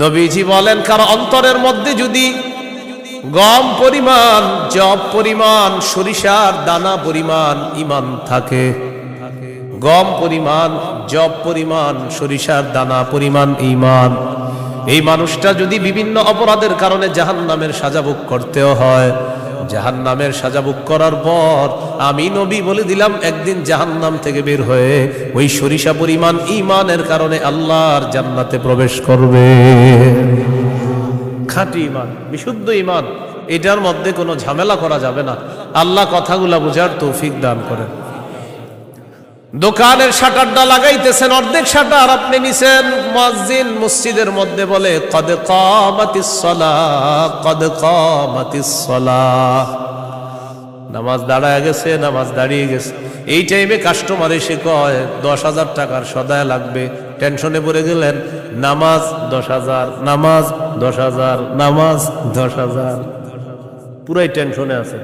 নবীজি বলেন, কারো অন্তরের মধ্যে যদি গম পরিমাণ, জব পরিমাণ, সরিষার দানা পরিমাণ ইমান থাকে, গম পরিমাণ, জব পরিমাণ, সরিষার দানা পরিমাণ ইমান, এই মানুষটা যদি বিভিন্ন অপরাধের কারণে জাহান্নামের সাজা ভোগ করতেও হয়, জাহান্নামের সাজা ভোগ করার পর আমি নবী বলে দিলাম, একদিন জাহান্নাম থেকে বের হয়ে ওই সরিষা পরিমাণ ইমানের কারণে আল্লাহর জান্নাতে প্রবেশ করবে। খাঁটি ইমান, বিশুদ্ধ ইমান, এটার মধ্যে কোনো ঝামেলা করা যাবে না। আল্লাহ কথাগুলা বুঝার তৌফিক দান করেন। দোকানের শাটারটা লাগাইতেছেন, অর্ধেক শাটার আপনি নিছেন, মুয়াজ্জিন মসজিদের মধ্যে বলে কদ কামাতিস সালাহ, কদ কামাতিস সালাহ, নামাজ দাঁড়ায় গেছে, নামাজ দাঁড়িয়ে গেছে। এই টাইমে কাস্টমার এসে কয় 10,000 টাকার সদায় লাগবে, টেনশনে পড়ে গেলেন, নামাজ 10,000, নামাজ 10,000, নামাজ 10,000, পুরাই টেনশনে আছে।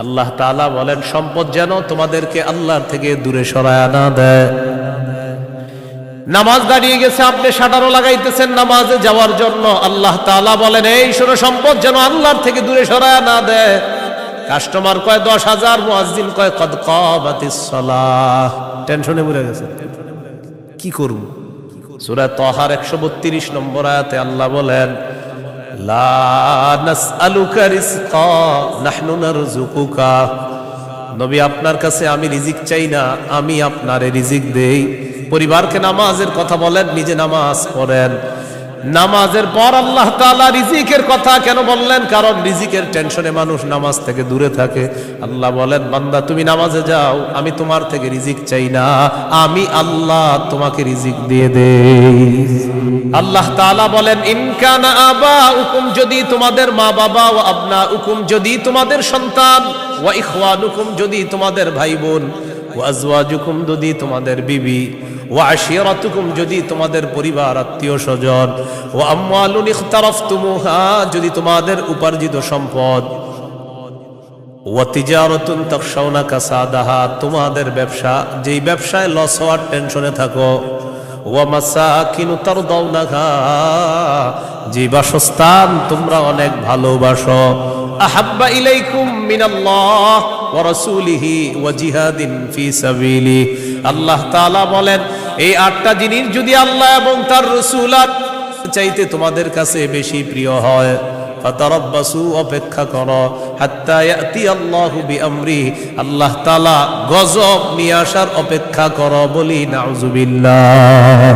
আল্লাহ তাআলা বলেন, সম্পদ যেন তোমাদেরকে আল্লাহর থেকে দূরে সরায় না দেয়। নামাজ দাঁড়িয়ে গেছে, আপনি শাটারও লাগাইতেছেন নামাজে যাওয়ার জন্য, আল্লাহ তাআলা বলেন, এই শোনো, সম্পদ যেন আল্লাহর থেকে দূরে সরায় না দেয়। কাস্টমার কয় 10,000, মুয়াজ্জিন কয় কদ কামাতিস সালাহ, টেনশনে পড়ে গেছে, কি করব? সূরা তাহার 132 নম্বর আয়াতে আল্লাহ বলেন, লা নাসআলুকা রিজকা নাহনু নারযুকুকা, নবী আপনার কাছে আমি রিজিক চাই না, আমি আপনারে রিজিক দেই। পরিবারকে নামাজের কথা বলেন, নিজে নামাজ পড়েন। নামাজের পর আল্লাহ তাআলা রিজিকের কথা কেন বললেন? কারণ রিজিকের টেনশনে মানুষ নামাজ থেকে দূরে থাকে। আল্লাহ বলেন, বান্দা তুমি নামাজে যাও, আমি তোমার থেকে রিজিক চাই না, আমি আল্লাহ তোমাকে রিজিক দিয়ে দেই। আল্লাহ তাআলা বলেন, ইন কানা আবাউকুম, যদি তোমাদের মা বাবা, ওয়া আবনাউকুম, যদি তোমাদের সন্তান, ওয়া ইখওয়ানুকুম, যদি তোমাদের ভাই বোন, ওয়া আজওয়াজুকুম, যদি তোমাদের বিবি, ওয়া আশিরাতুকুম, যদি তোমাদের পরিবার আত্মীয় স্বজন, ওয়া আমওয়ালুন ইখতারাফতুমুহা, যদি তোমাদের উপার্জিত সম্পদ, ওয়া তিজারাতুন তাখশাউনা কাসাদাহা, তোমাদের ব্যবসা, যেই ব্যবসায় লস হওয়ার টেনশনে থাকো, ওয়া মাসাকিনু তারদাউনাহা, যে বাসস্থান তোমরা অনেক ভালোবাসো, আহাব্বা ইলাইকুম মিনাল্লাহ ওয়া রাসূলিহি ওয়া জিহাদিন ফি সাবিলি, আল্লাহ তাআলা বলেন, এই 8টা জিনিস যদি আল্লাহ এবং তার রাসূল চাইতে তোমাদের কাছে বেশি প্রিয় হয়, ফাতারাব্বাসু, অপেক্ষা করো, হাত্তা ইয়াতি আল্লাহু বিআমরি, আল্লাহ তাআলা গজব নিয়ে আসার অপেক্ষা করো। বলি নাউযুবিল্লাহ।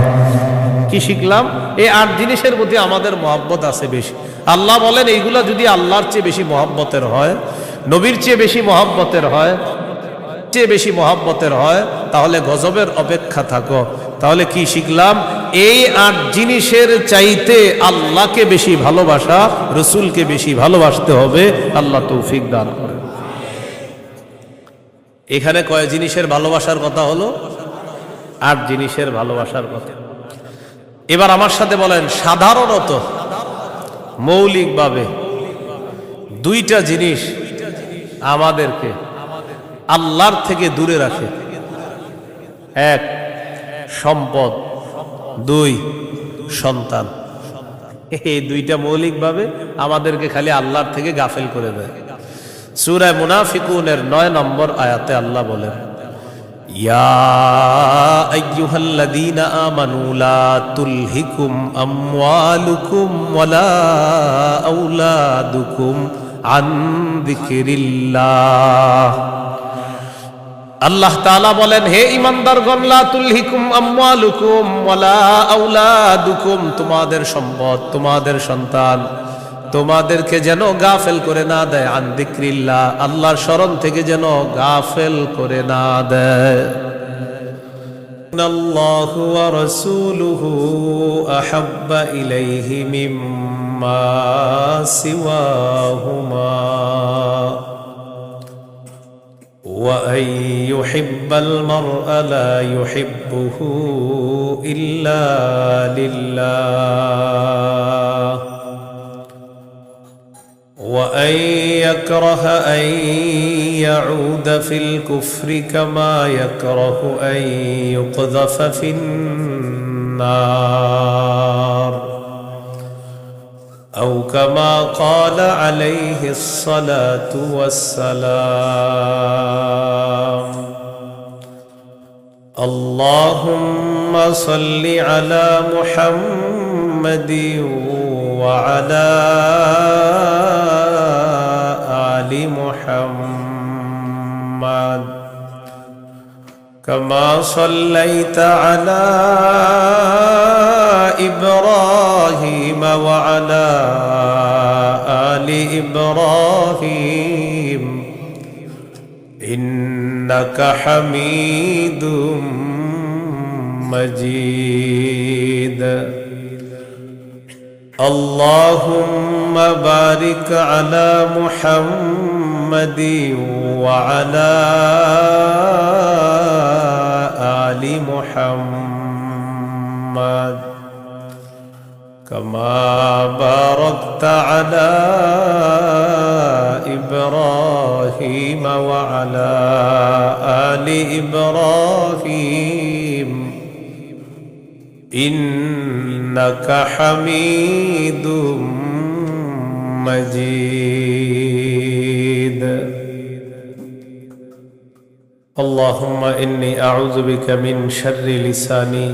কি শিখলাম? এই 8 জিনিসের প্রতি আমাদের মহব্বত আছে বেশি। আল্লাহ বলেন, এইগুলা যদি আল্লাহর চেয়ে বেশি মহব্বতের হয়, নবীর চেয়ে বেশি মহব্বতের হয়, চেয়ে বেশি মহব্বতের হয়, তাহলে গজবের অপেক্ষা থাকো। তাহলে কি শিখলাম? এই 8 জিনিসের চাইতে আল্লাহকে বেশি ভালোবাসা, রসুলকে বেশি ভালোবাসতে হবে। আল্লাহ তৌফিক দান করে। এখানে কয় জিনিসের ভালোবাসার কথা হলো? 8 জিনিসের ভালোবাসার কথা। এবার আমার সাথে বলেন, সাধারণত মৌলিকভাবে 2টা জিনিস আমাদেরকে আল্লাহর থেকে দূরে রাখে। 1 সম্পদ, 2 সন্তান। এই 2টা মৌলিকভাবে আমাদেরকে খালি আল্লাহর থেকে গাফেল করে দেয়। সূরা মুনাফিকুনের 9 নম্বর আয়াতে আল্লাহ বলেন, ইয়া আইয়ুহাল্লাযীনা আমানু লা তুলহিকুম আমওয়ালুকুম ওয়ালা আওলাদুকুম আন যিকরিল্লাহ। আল্লাহ তাআলা বলেন, হে ঈমানদারগণ, লা তুলহিকুম আমওয়ালুকুম ওয়ালা আওলাদুকুম, তোমাদের সম্পদ, তোমাদের সন্তান তোমাদেরকে যেন গাফেল করে না দেয়, আন যিকরিল্লাহ, আল্লাহর স্মরণ থেকে যেন গাফেল করে না দেয়। ইন্নাল্লাহু ওয়া রাসূলুহু আহাব্বা ইলাইহি মিম্মা সিওয়াহুমা ওয়া আন ইউহিব্বাল মারআ লা ইউহিব্বুহু ইল্লা লিল্লাহ وأن يكره أن يعود في الكفر كما يكره أن يقذف في النار أو كما قال عليه الصلاة والسلام اللهم صل على محمد وعلى آل محمد كما صليت على إبراهيم وعلى آل إبراهيم إنك حميد مجيد اللهم بارك على محمد وعلى آل محمد كما باركت على إبراهيم وعلى آل إبراهيم إنك حميد مجيد اللهم إني أعوذ بك من شر لساني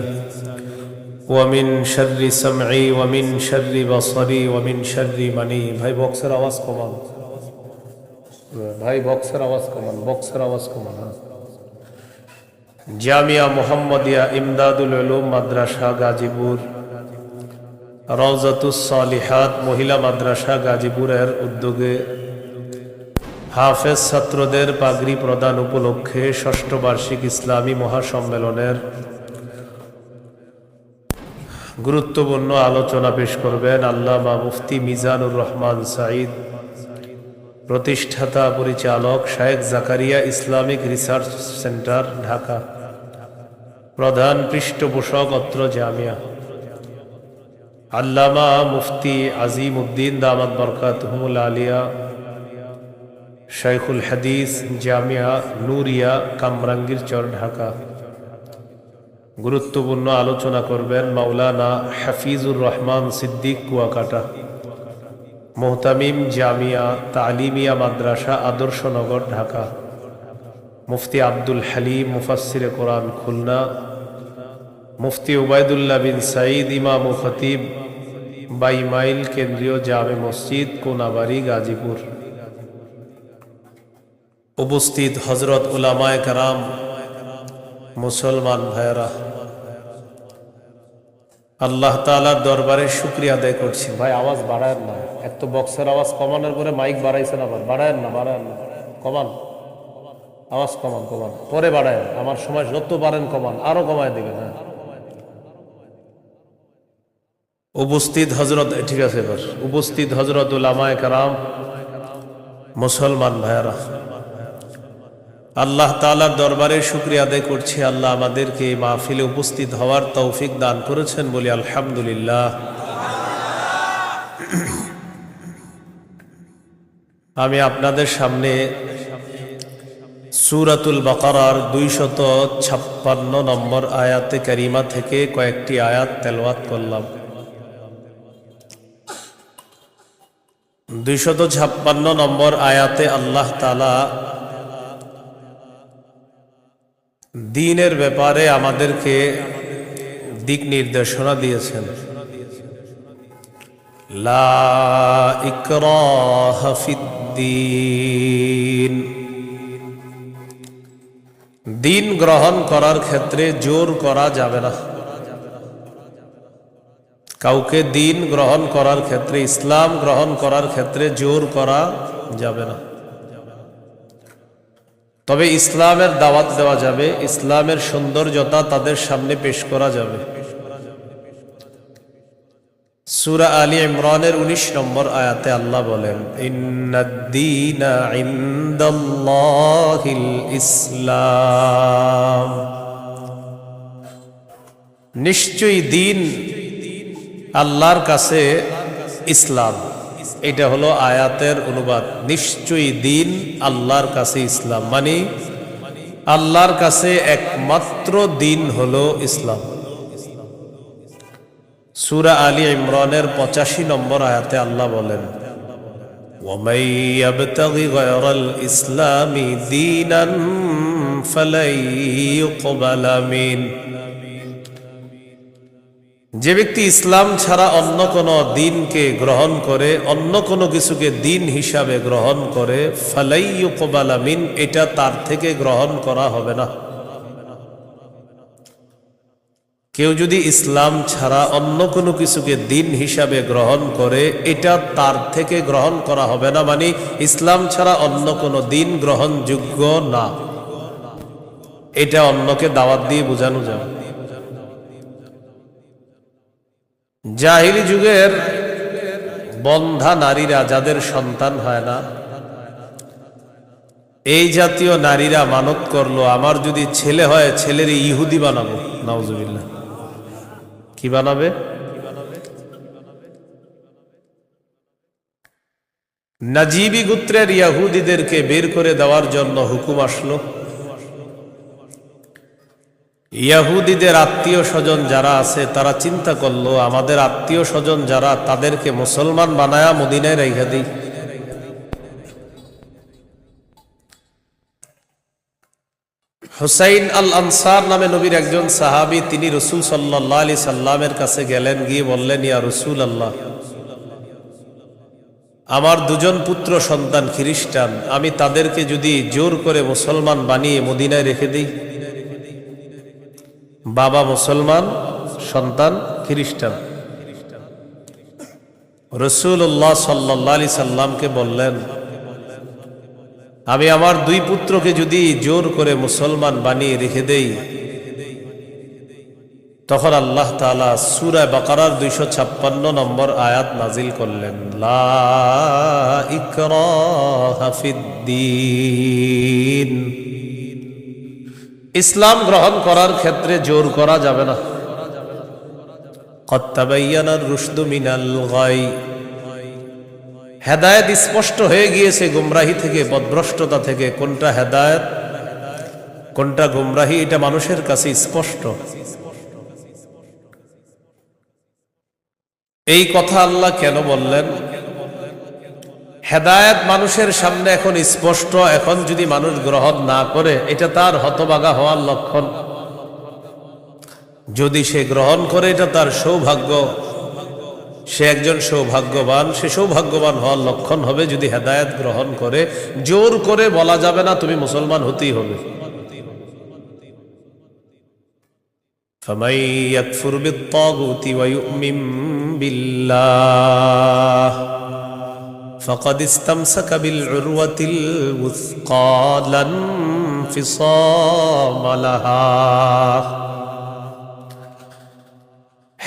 ومن شر سمعي ومن شر بصري ومن شر مني ভাই বক্সের আওয়াজ কমান ভাই বক্সের আওয়াজ কমান জামিয়া মুহাম্মাদিয়া ইমদাদুল উলুম মাদ্রাসা গাজীপুর রওজাতুস সালিহাত মহিলা মাদ্রাসা গাজীপুরের উদ্যোগে হাফেজ ছাত্রদের পাগড়ি প্রদান উপলক্ষে ষষ্ঠ বার্ষিক ইসলামী মহাসম্মেলনের গুরুত্বপূর্ণ আলোচনা পেশ করবেন আল্লামা মুফতি মিজানুর রহমান সাঈদ, প্রতিষ্ঠাতা পরিচালক শায়েখ Zakaria Islamic research centre Dhaka, প্রধান পৃষ্ঠপোষক অত্র জামিয়া। আল্লামা মুফতি আজিম উদ্দিন দামাত বরকাতুহুল আলিয়া, শাইখুল হাদিস জামিয়া নুরিয়া কামরাঙ্গীরচর ঢাকা। গুরুত্বপূর্ণ আলোচনা করবেন মাওলানা হাফিজুর রহমান সিদ্দিক কুয়াকাটা, মুহতামিম জামিয়া তালিমিয়া মাদ্রাসা আদর্শনগর ঢাকা। মুফতি আব্দুল হালিম মুফাসসিরে কোরআন খুলনা, মুফতি উবাইদুল্লাহ বিন সাঈদ ইমাম ও খতিব 22 মাইল কেন্দ্রীয় জামে মসজিদ কোনাবাড়ি গাজীপুর। উপস্থিত হযরত উলামায়ে কেরাম, মুসলমান ভাইরা, আল্লাহ তাআলার দরবারে শুকরিয়া আদায় করছি। ভাই আওয়াজ বাড়ায়েন না, এক তো বক্সের আওয়াজ কমানোর পরে মাইক বাড়াইছেন, আবার বাড়ায়েন না, কমান, আওয়াজ কমান, পরে বাড়ায়েন, আমার সময় যত পারেন কমান, আরো কমায় দিবেন। হ্যাঁ, উপস্থিত হযরত, ঠিক আছে, এবার উপস্থিত হযরত উলামায়ে কেরাম, মুসলমান ভাইরা, আল্লাহ তাআলার দরবারে শুকরিয়া আদায় করছি। আল্লাহ আমাদেরকে এই মাহফিলে উপস্থিত হওয়ার তৌফিক দান করেছেন, বলি আলহামদুলিল্লাহ। আমি আপনাদের সামনে সূরাতুল বাকারার 256 নম্বর আয়াতে কারিমা থেকে কয়েকটি আয়াত তেলাওয়াত করলাম। 256 নম্বর আয়াতে আল্লাহ তাআলা দ্বীনের ব্যাপারে আমাদেরকে দিক নির্দেশনা দিয়েছেন। লা ইকরাহা ফিদ্দীন, দ্বীন গ্রহণ করার ক্ষেত্রে জোর করা যাবে না। কাউকে দ্বীন গ্রহণ করার ক্ষেত্রে, ইসলাম গ্রহণ করার ক্ষেত্রে জোর করা যাবে না। তবে ইসলামের দাওয়াত দেওয়া যাবে, ইসলামের সৌন্দর্যতা তাদের সামনে পেশ করা যাবে। সূরা আলী ইমরানের 19 নম্বর আয়াতে আল্লাহ বলেন, ইন্নাদ-দীনা ইনদাল্লাহিল ইসলাম, নিশ্চয়ই দ্বীন আল্লাহর কাছে ইসলাম। এটা হলো আয়াতের অনুবাদ। নিশ্চয়ই দ্বীন আল্লাহর কাছে ইসলাম, মানে আল্লাহর কাছে একমাত্র দ্বীন হলো ইসলাম। সূরা আলী ইমরানের 85 নম্বর আয়াতে আল্লাহ বলেন, وَمَن يَبْتَغِ غَيْرَ الْإِسْلَامِ دِينًا فَلَن يُقْبَلَ مِنْهُ। যে ব্যক্তি ইসলাম ছাড়া অন্য কোনো দিনকে গ্রহণ করে, অন্য কোনো কিছুকে দিন হিসাবে গ্রহণ করে, ফালাই ইউকবালা মিন, এটা তার থেকে গ্রহণ করা হবে না। কেউ যদি ইসলাম ছাড়া অন্য কোনো কিছুকে দিন হিসাবে গ্রহণ করে, এটা তার থেকে গ্রহণ করা হবে না, মানে ইসলাম ছাড়া অন্য কোনো দিন গ্রহণযোগ্য না। এটা অন্যকে দাওয়াত দিয়ে বোঝানো যাবে। জাহিলি যুগের বন্ধা নারীরা, যাদের সন্তান হয় না, এই জাতীয় নারীরা মানত করলো, আমার যদি ছেলে হয় ছেলের ইহুদি বানাবো। নাউজুবিল্লাহ। কি বানাবে? নাজিবি গোত্রের ইহুদিদেরকে বের করে দেওয়ার জন্য হুকুম আসলো। ইহুদিদের আত্মীয় স্বজন যারা আছে তারা চিন্তা করলো, আমাদের আত্মীয় স্বজন যারা, তাদেরকে মুসলমান বানায়া মদিনায় রেখে দিই। হুসাইন আল আনসার নামে নবীর একজন সাহাবী, তিনি রাসূল সাল্লাল্লাহু আলাইহি সাল্লামের কাছে গেলেন, গিয়ে বললেন, ইয়া রাসূলুল্লাহ, আমার দুজন পুত্র সন্তান খ্রিস্টান, আমি তাদেরকে যদি জোর করে মুসলমান বানিয়ে মদিনায় রেখে দিই। বাবা মুসলমান, সন্তান খ্রিস্টান। রাসূলুল্লাহ সাল্লাল্লাহু আলাইহি সাল্লামকে বললেন, আমি আমার দুই পুত্রকে যদি জোর করে মুসলমান বানিয়ে রেখে দেই, তখন আল্লাহ তাআলা সূরা বাকারার 256 নম্বর আয়াত নাজিল করলেন, লা ইকরাহা ফিদ্দীন। ইসলাম গ্রহণ করার ক্ষেত্রে জোর করা যাবে না। কদ তাবায়্যানার রুশদু মিনাল গাই। হেদায়েত স্পষ্ট হয়ে গিয়েছে গুমরাহি থেকে, পথভ্রষ্টতা থেকে। কোনটা হেদায়েত, কোনটা গুমরাহি, এটা মানুষের কাছে স্পষ্ট। এই কথা আল্লাহ কেন বললেন? হেদায়েত মানুষের সামনে এখন স্পষ্ট, এখন যদি মানুষ গ্রহণ না করে, এটা তার হতভাগা হওয়ার লক্ষণ। যদি সে গ্রহণ করে, এটা তার সৌভাগ্য, সে একজন সৌভাগ্যবান। সে সৌভাগ্যবান হওয়ার লক্ষণ হবে যদি হেদায়েত গ্রহণ করে। জোর করে বলা যাবে না তুমি মুসলমান হতেই হবে। ফামান ইয়াকফুর বিত-তাগুতি ওয়া ইউমিন বিল্লাহ ফাকাদ ইসতামসাকা বিল উরওয়াতিল ওয়াসকা লা ইনফিসামা লাহা।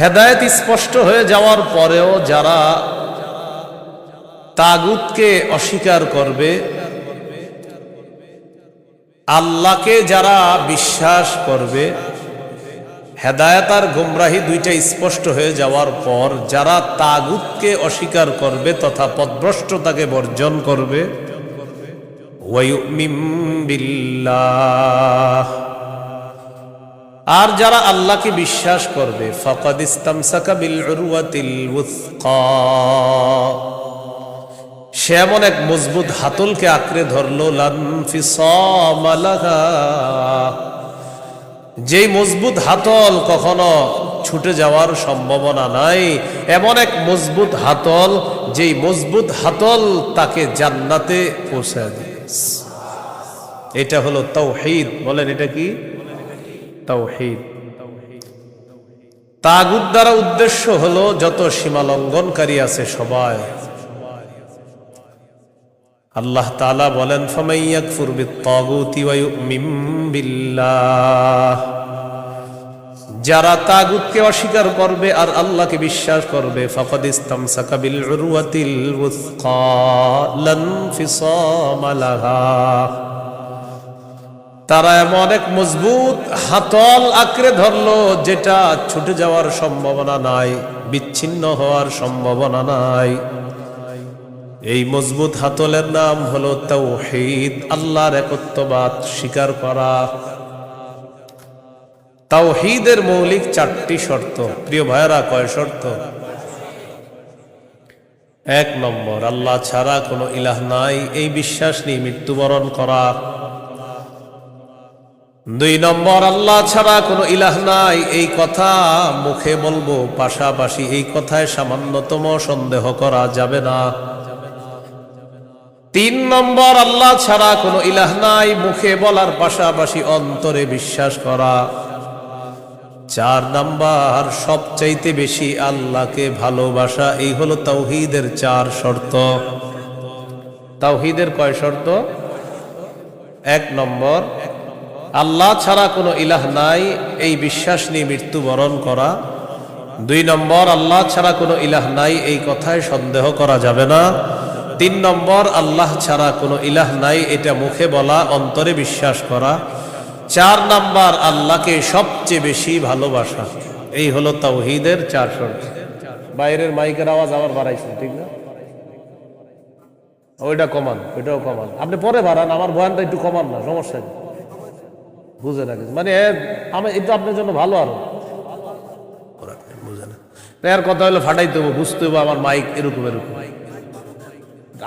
হেদায়েত স্পষ্ট হয়ে যাওয়ার পরেও যারা তাগুতকে অস্বীকার করবে, আল্লাহকে যারা বিশ্বাস করবে, হেদায়েত আর গুমরাহি দুইটা স্পষ্ট হয়ে যাওয়ার পর যারা তাগুতকে অস্বীকার করবে তথা পথভ্রষ্টতাকে বর্জন করবে, ওয়া ইউমিন বিল্লাহ, আর যারা আল্লাহকে বিশ্বাস করবে, ফাকাদ ইসতামসাকা বিল উরওয়াতিল ওয়াসকা, সে এমন এক মজবুত হাতলকে আঁকড়ে ধরলো, লা ইনফিসামা লাহা, যেই মজবুত হাতল কখনো ছুটে যাওয়ার সম্ভাবনা নাই। এমন এক মজবুত হাতল, যেই মজবুত হাতল তাকে জান্নাতে পৌঁছায় দিয়েছে। এটা হলো তাওহীদ। বলেন, এটা কি? তাওহীদ। তাগুত দ্বারা উদ্দেশ্য হলো যত সীমা লঙ্ঘনকারী আছে সবাই। আল্লাহ তাআলা বলেন, ফামান ইয়াকফুর বিত-তাগুতি ওয়া ইউমিন বিল্লাহ, যারা তাগুতকে অস্বীকার করবে আর আল্লাহকে বিশ্বাস করবে, ফাকাদ ইসতামসাকা বিল উরওয়াতিল ওয়াসকা লা ইনফিসামা লাহা, তারা এমন এক মজবুত হাতল আঁকড়ে ধরলো যেটা ছুটে যাওয়ার সম্ভাবনা নাই, বিচ্ছিন্ন হওয়ার সম্ভাবনা নাই। এই মজবুত হাতলের নাম হলো তাওহীদ, আল্লাহর একত্ববাদ স্বীকার করা। তাওহীদের মৌলিক 4টি শর্ত। প্রিয় ভাইরা, কয় শর্ত? 1 নম্বর, আল্লাহ ছাড়া কোনো ইলাহ নাই এই বিশ্বাস নিয়ে মৃত্যুবরণ করা। 2 নম্বর, আল্লাহ ছাড়া কোনো ইলাহ নাই এই কথা মুখে বলবো, পাশাপাশি এই কথায় সামান্যতম সন্দেহ করা যাবে না। 3 নম্বর, আল্লাহ ছাড়া কোনো ইলাহ নাই মুখে বলার পাশাপাশি অন্তরে বিশ্বাস করা। 4 নম্বর, সবচাইতে বেশি আল্লাহকে ভালোবাসা। এই হলো তাওহীদের 4 শর্ত। তাওহীদের কয় শর্ত? 1 নম্বর, আল্লাহ ছাড়া কোনো ইলাহ নাই এই বিশ্বাস নিয়ে মৃত্যুবরণ করা। 2 নম্বর, আল্লাহ ছাড়া কোনো ইলাহ নাই এই কথায় সন্দেহ করা যাবে না। 3 নম্বর, আল্লাহ ছাড়া কোনো ইলাহ নাই এটা মুখে বলা, অন্তরে বিশ্বাস করা। 4 নম্বর, আল্লাহকে সবচেয়ে বেশি ভালোবাসা। এই হলো তাওহীদের 4 শর্ত। বাইরের মাইকের আওয়াজ আবার বাড়াইছেন, ঠিক না? ওইটা কমান, ওইটাও কমান। আপনি পরে বাড়ান, আমার বয়ানটা একটু কমান না, সমস্যা নেই। বুঝে না কিছু, মানে এটা আপনার জন্য ভালো। আরো বুঝে না, এর কথা হলো ফাটাইতে হবে, বুঝতে হবে আমার মাইক এরকম এরকম।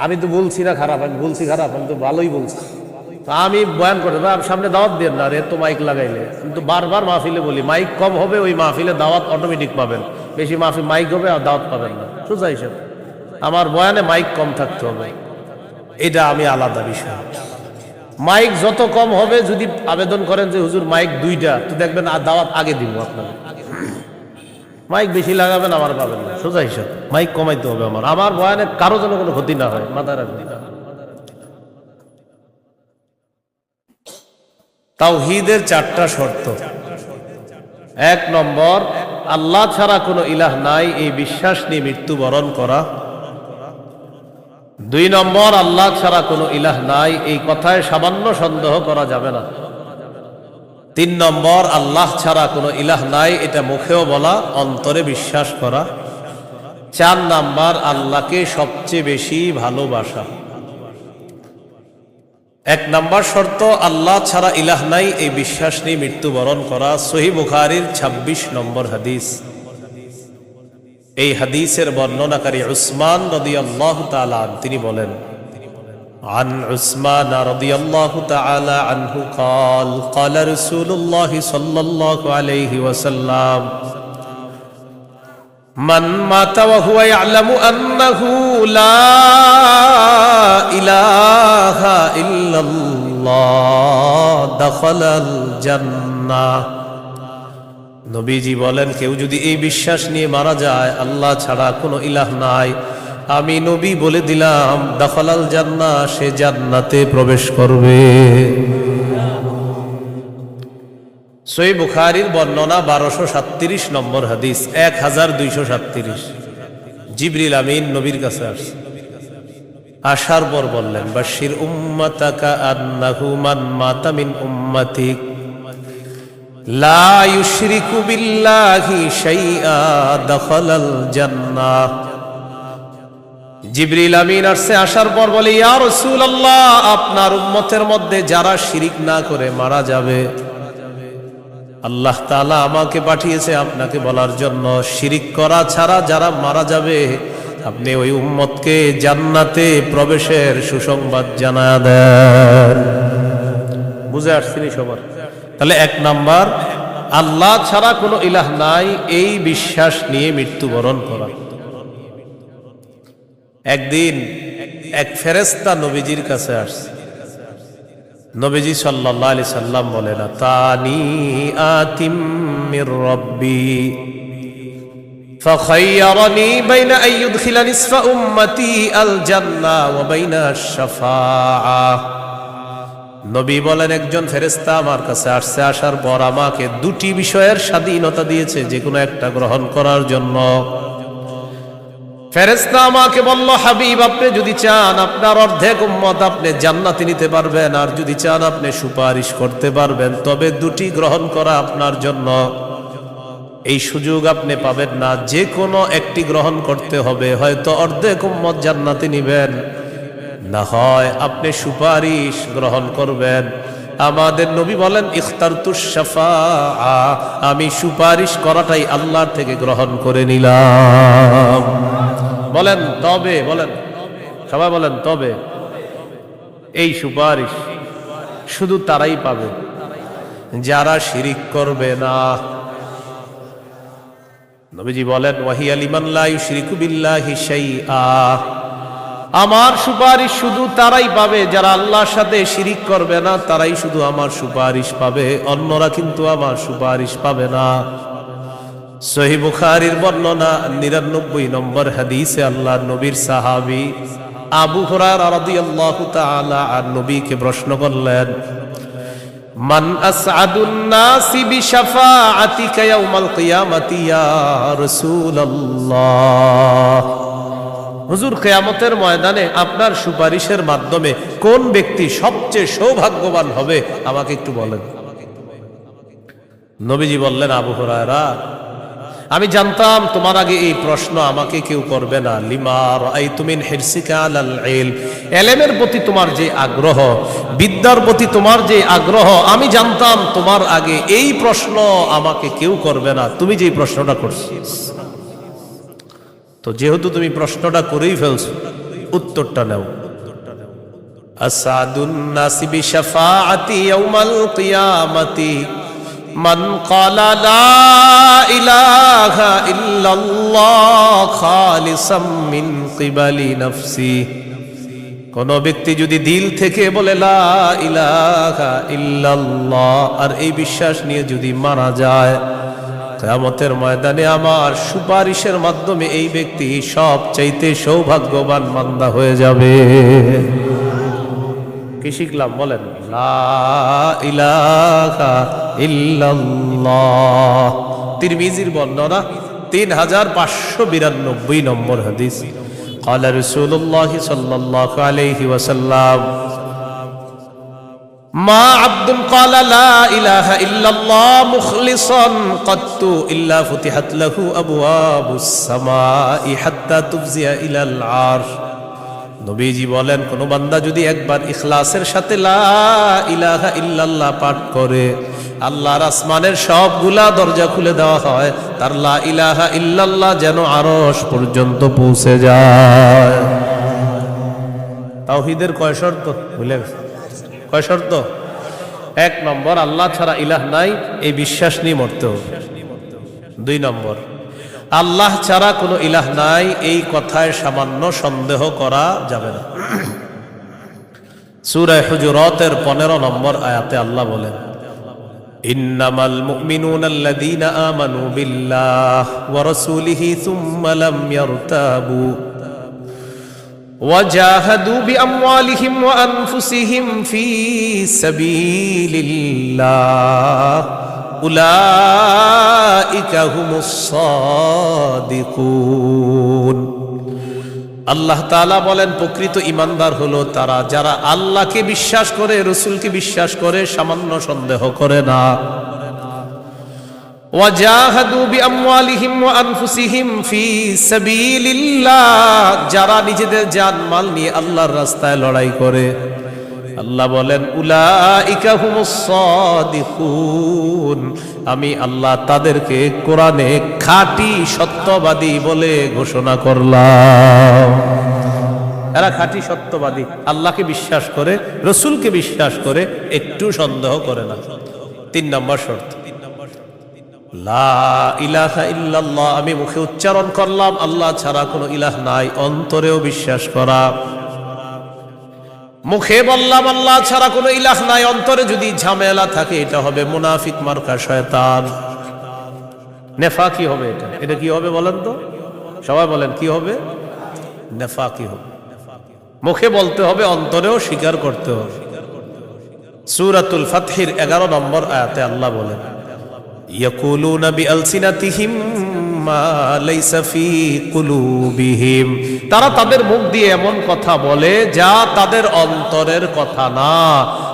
আমি তো বলছি না খারাপ, আমি বলছি খারাপ, আমি তো ভালোই বলছি। আমি বয়ান করে সামনে দাওয়াত দিয়ে না, এত মাইক লাগাইলে। কিন্তু বারবার মাহফিলে বলি, মাইক কম হবে ওই মাহফিলে দাওয়াত অটোমেটিক পাবেন, বেশি মাহফিল মাইক হবে আর দাওয়াত পাবেন না। সোজা হিসেবে আমার বয়ানে মাইক কম থাকতে হবে, এটা আমি আলাদা বিষয়। মাইক যত কম হবে, যদি আবেদন করেন যে হুজুর মাইক 2টা, তো দেখবেন আর দাওয়াত আগে দিব আপনাকে। মাইক বেশি লাগাবেন, আমার পাবেন না। সোজা হিসাব মাইক কমাইতে হবে আমার বয়ানে কারো যেন কোনো ক্ষতি না হয়, মাথায় রাখবেন। তাওহীদের 4টা শর্ত। 1 নম্বর, আল্লাহ ছাড়া কোনো ইলাহ নাই এই বিশ্বাস নিয়ে মৃত্যুবরণ করা। 2 নম্বর, আল্লাহ ছাড়া কোনো ইলাহ নাই এই কথায় সামান্য সন্দেহ করা যাবে না। 3 নম্বর, আল্লাহ ছাড়া কোনো ইলাহ নাই এটা মুখেও বলা, অন্তরে বিশ্বাস করা। 4 নম্বর, আল্লাহকে সবচেয়ে বেশি ভালোবাসা। 1 নম্বর শর্ত, আল্লাহ ছাড়া ইলাহ নাই এই বিশ্বাস নিয়ে মৃত্যুবরণ করা। সহিহ বুখারীর 26 নম্বর হাদিস। এই হাদিসের বর্ণনাকারী উসমান রাদিয়াল্লাহু তাআলা তিনি বলেন, عن عثمان رضي الله تعالى عنه قال قال رسول الله صلى الله عليه وسلم من مات وهو يعلم أنه لا إله إلا الله دخل الجنة। নবীজি বলেন, কেউ যদি এই বিশ্বাস নিয়ে মারা যায় আল্লাহ ছাড়া কোনো ইলাহ নাই, আমি নবী বলে দিলাম দাখালাল জান্নাহ, সে জান্নাতে প্রবেশ করবে। সহিহ বুখারীর বর্ণনা 1237 নম্বর হাদিস, 1237। জিবরিল আমিন নবীর কাছে আসছে, আসার পর বললেন, বাশির উম্মাতাকা আন্নাহু মান মাতা মিন উম্মাতিক লা ইউশরিকু বিল্লাহি শাইআ দাখালাল জান্নাহ। জিবরিল আমিন আসছে, আসার পর বলে, ইয়া রাসূলুল্লাহ, আপনার উম্মতের মধ্যে যারা শিরিক না করে মারা যাবে, আল্লাহ তাআলা আমাকে পাঠিয়েছে আপনাকে বলার জন্য, শিরিক করা ছাড়া যারা মারা যাবে আপনি ওই উম্মতকে জান্নাতে প্রবেশের সুসংবাদ জানায়া দেন। বুঝে আসছেন সবার? তাহলে 1 নাম্বার, আল্লাহ ছাড়া কোনো ইলাহ নাই এই বিশ্বাস নিয়ে মৃত্যুবরণ করা। একদিন এক ফেরেশতা নবীজির কাছে আসছে। নবীজি সাল্লাল্লাহু আলাইহি সাল্লাম বলেন, তানি আতিম মির রাব্বি ফাখায়্যারানি বাইনা আন ইউদখিলা নিসফা উম্মতি আল জান্নাহ ওয়া বাইনা আশ-শাফাআহ। নবী বলেন, একজন ফেরেশতা আমার কাছে আসছে, আসার পর আমাকে 2টি বিষয়ের স্বাধীনতা দিয়েছে, যে কোনো একটা গ্রহণ করার জন্য। ফেরেশতা আমাকে বলল, হাবিব, আপনি যদি চান আপনার অর্ধেক উম্মত আপনি জান্নাতে নিতে পারবেন, আর যদি চান আপনি সুপারিশ করতে পারবেন, তবে 2টি গ্রহণ করা আপনার জন্য। এই সুযোগ আপনি পাবেন না, যে কোনো একটি গ্রহণ করতে হবে। হয়তো অর্ধেক উম্মত জান্নাতে নিবেন, না হয় আপনি সুপারিশ গ্রহণ করবেন। আমাদের নবী বলেন ইখতারতুশ শাফাআ, আমি সুপারিশ করাটাই আল্লাহর থেকে গ্রহণ করে নিলাম। বলেন তবে, বলেন সবাই বলেন তবে। এই সুপারিশ শুধু তারাই পাবে যারা শিরিক করবে না। নবীজি বলেন ওয়াহিয়া লিমান লা ইউশরিকু বিল্লাহি শাইআ, আমার সুপারিশ শুধু তারাই পাবে যারা আল্লাহর সাথে শিরিক করবে না, তারাই শুধু আমার সুপারিশ পাবে, অন্যরা কিন্তু আমার সুপারিশ পাবে না। সহিহ বুখারীর বর্ণনা 99 নম্বর হাদিসে আল্লাহর নবীর সাহাবী আবু হুরায়রা রাদিয়াল্লাহু তাআলা আন নবীকে প্রশ্ন করলেন, মান আসআদুন নাসি বিশাফাআতিকা ইয়াউমাল কিয়ামাতি ইয়া রাসূলুল্লাহ। হুজুর, কিয়ামতের ময়দানে আপনার সুপারিশের মাধ্যমে কোন ব্যক্তি সবচেয়ে সৌভাগ্যবান হবে আমাকে একটু বলেন। নবীজি বললেন, আবু হুরায়রা, আমি জানতাম তোমার আগে এই প্রশ্ন আমাকে কেউ করবে না। লিমা রাআইতু মিন হিরসিকা আলাল ইলম, ইলমের প্রতি তোমার যে আগ্রহ, বিদ্যার প্রতি তোমার যে আগ্রহ, আমি জানতাম তোমার আগে এই প্রশ্ন আমাকে কেউ করবে না, তুমি যে প্রশ্নটা করছো। তো যেহেতু তুমি প্রশ্নটা করেই ফেলছো, উত্তরটা নাও। আসাদুন নাসি বিশাফাআতি ইয়াউমাল কিয়ামাতি মান ক্বালা লা ইলাহা ইল্লাল্লাহ খালিসাম মিন কিবালি নাফসি। কোন ব্যক্তি যদি দিল থেকে বলে লা ইলাহা ইল্লাল্লাহ আর এই বিশ্বাস নিয়ে যদি মারা যায়, কিয়ামতের ময়দানে আমার সুপারিশের মাধ্যমে এই ব্যক্তি সবচাইতে সৌভাগ্যবান বান্দা হয়ে যাবে। কি শিখলাম বলেন? লা ইলাহা ইল্লাল্লাহ। তিরমিজির বর্ণনা 3592 নম্বর হাদিস। قال رسول الله صلى الله عليه وسلم ما عبد قال لا إله إلا الله مخلصا قط إلا فتحت له أبواب السماء حتى تفزع إلى العرش। নবীজি বলেন, কোন বান্দা যদি একবার ইখলাসের সাথে লা ইলাহা ইল্লাল্লাহ পাঠ করে, আল্লাহর আসমানের সবগুলা দরজা খুলে দেওয়া হয়, তার লা ইলাহা ইল্লাল্লাহ যেন আরশ পর্যন্ত পৌঁছে যায়। তাওহীদের কয় শর্ত ভুলে গেছে? কয় শর্ত? 1 নম্বর, আল্লাহ ছাড়া ইলাহ নাই, এই বিশ্বাস নিয়ে মরতে হবে। 2 নম্বর, আল্লাহ ছাড়া কোনো ইলাহ নাই, এই কথায় সামান্য সন্দেহ করা যাবে না। সূরা হুজুরাতের 15 নম্বর আয়াতে আল্লাহ বলেন, ইন্নামাল মুমিনুনা আল্লাযীনা আমানু বিল্লাহি ওয়া রাসূলিহি সুম্মা লাম ইয়ারতাবু ওয়াজাহাদু বিআমওয়ালিহিম ওয়া আনফুসিহিম ফী সাবিলিল্লাহ উলাইকা হুমুস সাদিকুন। আল্লাহ তাআলা বলেন, প্রকৃত ঈমানদার হলো তারা যারা আল্লাহকে বিশ্বাস করে, রাসূলকে বিশ্বাস করে, সামান্য সন্দেহ করে না। ওয়াজাহাদু বিআমওয়ালিহিম ওয়া আনফুসিহিম ফী সাবিলিল্লাহ, যারা নিজেদের জান মাল নিয়ে আল্লাহর রাস্তায় লড়াই করে। আল্লাহ বলেন, উলাইকা হুমুস সাদিকুন, আমি আল্লাহ তাদেরকে কোরআনে খাঁটি সত্যবাদী বলে ঘোষণা করলাম। এরা খাঁটি সত্যবাদী, আল্লাহকে বিশ্বাস করে, রাসূলকে বিশ্বাস করে, একটু সন্দেহ করে না। 3 নম্বর শর্ত, লা ইলাহা ইল্লাল্লাহ, আমি মুখে উচ্চারণ করলাম আল্লাহ ছাড়া কোনো ইলাহ নাই, অন্তরেও বিশ্বাস করা। মুখে বললাম আল্লাহ ছাড়া কোনো ইলাহ নাই, অন্তরে যদি ঝামেলা থাকে এটা হবে মুনাফিক মার্কা শয়তান, নেফাকি হবে। এটা কি হবে বলেন তো? সবাই বলেন কি হবে? নেফাকি হবে। মুখে বলতে হবে, অন্তরেও স্বীকার করতে হবে। সূরাতুল ফাতহির 11 নম্বর আয়াতে আল্লাহ বলেন, ইয়াকুলুনা বিআলসিনাতিহিম মা লাইসা ফি কুলুবিহিম, তারা তাদের মুখ দিয়ে এমন কথা বলে যা তাদের অন্তরের কথা না।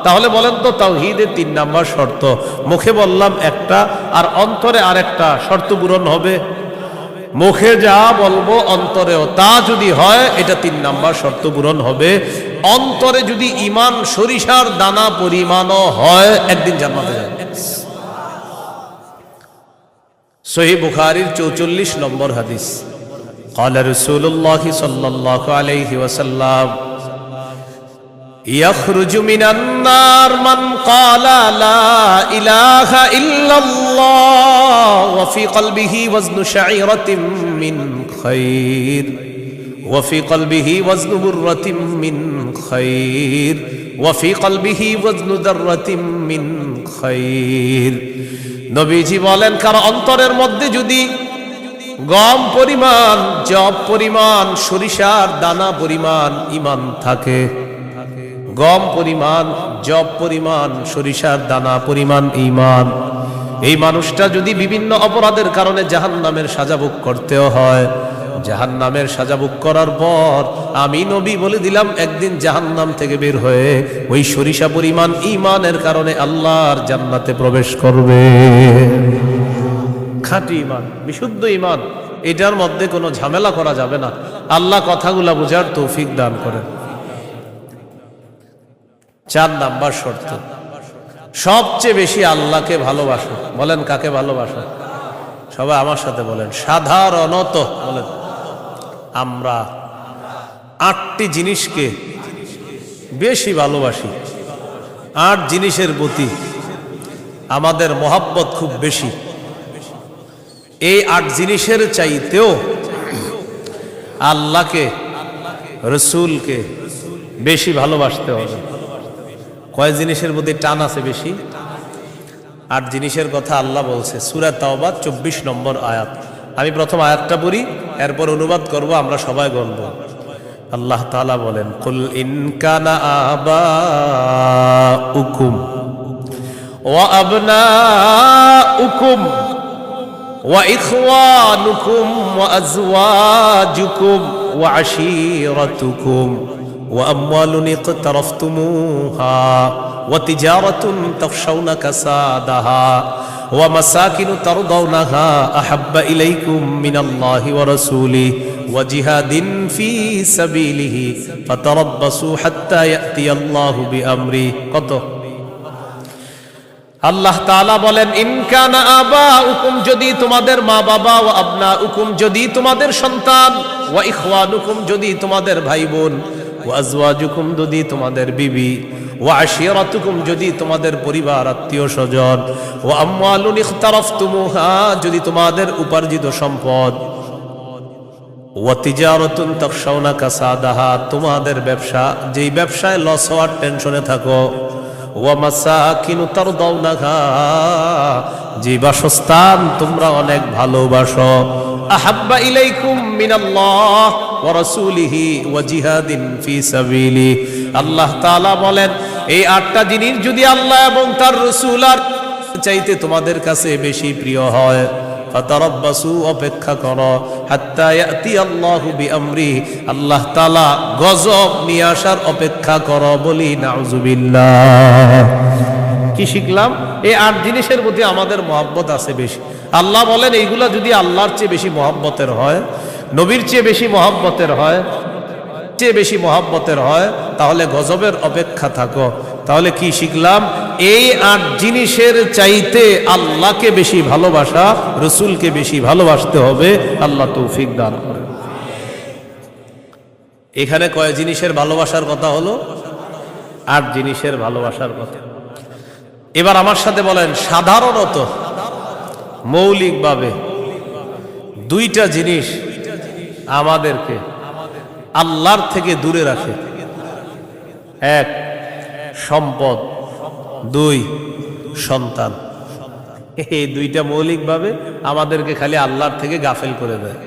তাহলে বলেন তো, তাওহীদের 3 নম্বর শর্ত, মুখে বললাম একটা আর অন্তরে আরেকটা, শর্ত পূরণ হবে? মুখে যা বলবো অন্তরেও তা যদি হয়, এটা 3 নম্বর শর্ত পূরণ হবে। অন্তরে যদি ঈমান সরিষার দানা পরিমাণও হয় একদিন জান্নাতে যাবে। সহিহ বুখারীর 44 নম্বর হাদিস। قال رسول الله صلى الله عليه وسلم يخرج من النار من قال لا إله إلا الله وفي قلبه وزن شعيرة من خير وفي قلبه وزن برة من خير وفي قلبه وزن ذرة من خير। নবীজি বলেন, কারো অন্তরের মধ্যে যদি গম পরিমাণ, জব পরিমাণ, সরিষার দানা পরিমাণ ঈমান থাকে, গম পরিমাণ, জব পরিমাণ, সরিষার দানা পরিমাণ ঈমান, এই মানুষটা যদি বিভিন্ন অপরাধের কারণে জাহান্নামের সাজা ভোগ করতেও হয়, জাহান্নামের সাজা ভোগ করার পর আমি নবী বলে দিলাম একদিন জাহান্নাম থেকে বের হয়ে ওই সরিষা পরিমাণ ঈমানের কারণে আল্লাহর জান্নাতে প্রবেশ করবে। খাঁটি ঈমান, বিশুদ্ধ ঈমান, এটার মধ্যে কোনো ঝামেলা করা যাবে না। আল্লাহ কথাগুলা বোঝার তৌফিক দান করেন। 4 নাম্বার শর্ত, সবচেয়ে বেশি আল্লাহকে ভালোবাসো। বলেন কাকে ভালোবাসো? সবাই আমার সাথে বলেন, সাধারণত বলেন। আমরা 8টি জিনিসকে বেশি ভালোবাসি। 8 জিনিসের প্রতি আমাদের মহব্বত খুব বেশি। এই 8 জিনিসের চাইতেও আল্লাহকে, রসুলকে বেশি ভালোবাসতে হবে। কয় জিনিসের প্রতি টান আছে বেশি? 8 জিনিসের কথা আল্লাহ বলছে সূরা তাওবা 24 নম্বর আয়াত। আমি প্রথম আয়াতটা পড়ি, এরপর অনুবাদ করব, আমরা সবাই গণব। আল্লাহ তাআলা বলেন, কুল ইন কানা আবাউকুম ওয়া আবনাউকুম ওয়া ইখওয়ানুকুম ওয়া আজওয়াজুকুম ওয়া আশীরাতুকুম وأموال اقترفتموها وتجارة تخشون كسادها ومساكن ترضونها أحب إليكم من الله ورسوله وجهاد في سبيله فتربصوا حتى يأتي الله بأمره। কত? আল্লাহ তাআলা বলেন, ইন কানা আবাউকুম, যদি তোমাদের মা বাবা, ওয়া আবনাউকুম, যদি তোমাদের সন্তান, ওয়া ইখওয়ানুকুম, যদি তোমাদের ভাই বোন, ওয়া আজওয়াজুকুম, যদি তোমাদের বিবি, ওয়া আশীরাতুকুম, যদি তোমাদের পরিবার আত্মীয় স্বজন, ওয়া আমওয়ালুন ইখতারাফতুমুহা, যদি তোমাদের উপার্জিত সম্পদ, ওয়া তিজারাতুন তাখশাউনা কাসাদাহা, তোমাদের ব্যবসা, যেই ব্যবসায় লস হওয়ার টেনশনে থাকো, ওয়া মাসাকিনু তারদাউনাহা, যে বাসস্থান তোমরা অনেক ভালোবাসো, আহাব্বা ইলাইকুম মিনাল্লাহ ওয়া রাসূলিহি ওয়া জিহাদিন ফি সাবিলি। আল্লাহ তাআলা বলেন, এই 8টা জিনিস যদি আল্লাহ এবং তার রাসূল আর চাইতে তোমাদের কাছে বেশি প্রিয় হয়, ফাতারাব্বাসু, অপেক্ষা করো, হাত্তা ইয়াতি আল্লাহু বিআমরি, আল্লাহ তাআলা গজব নিয়ে আসার অপেক্ষা করো। বলি নাউযুবিল্লাহ। কি শিখলাম? এই 8 জিনিসের প্রতি আমাদের মহব্বত আছে বেশি। আল্লাহ বলেন, এইগুলা যদি আল্লাহর চেয়ে বেশি মহব্বতের হয়, নবীর চেয়ে বেশি মহব্বতের হয়, তাহলে গজবের অপেক্ষা থাকো। তাহলে কি শিখলাম? এই 8 জিনিসের চাইতে আল্লাহকে বেশি ভালোবাসা, রসুলকে বেশি ভালোবাসতে হবে। আল্লাহ তৌফিক দান করেন। এখানে কয় জিনিসের ভালোবাসার কথা হলো? 8 জিনিসের ভালোবাসার কথা। এবার আমার সাথে বলেন, সাধারণত মৌলিকভাবে 2টা জিনিস আমাদেরকে আল্লাহর থেকে দূরে রাখে। 1 সম্পদ, 2 সন্তান। এই 2টা মৌলিকভাবে আমাদেরকে খালি আল্লাহর থেকে গাফেল করে দেয়।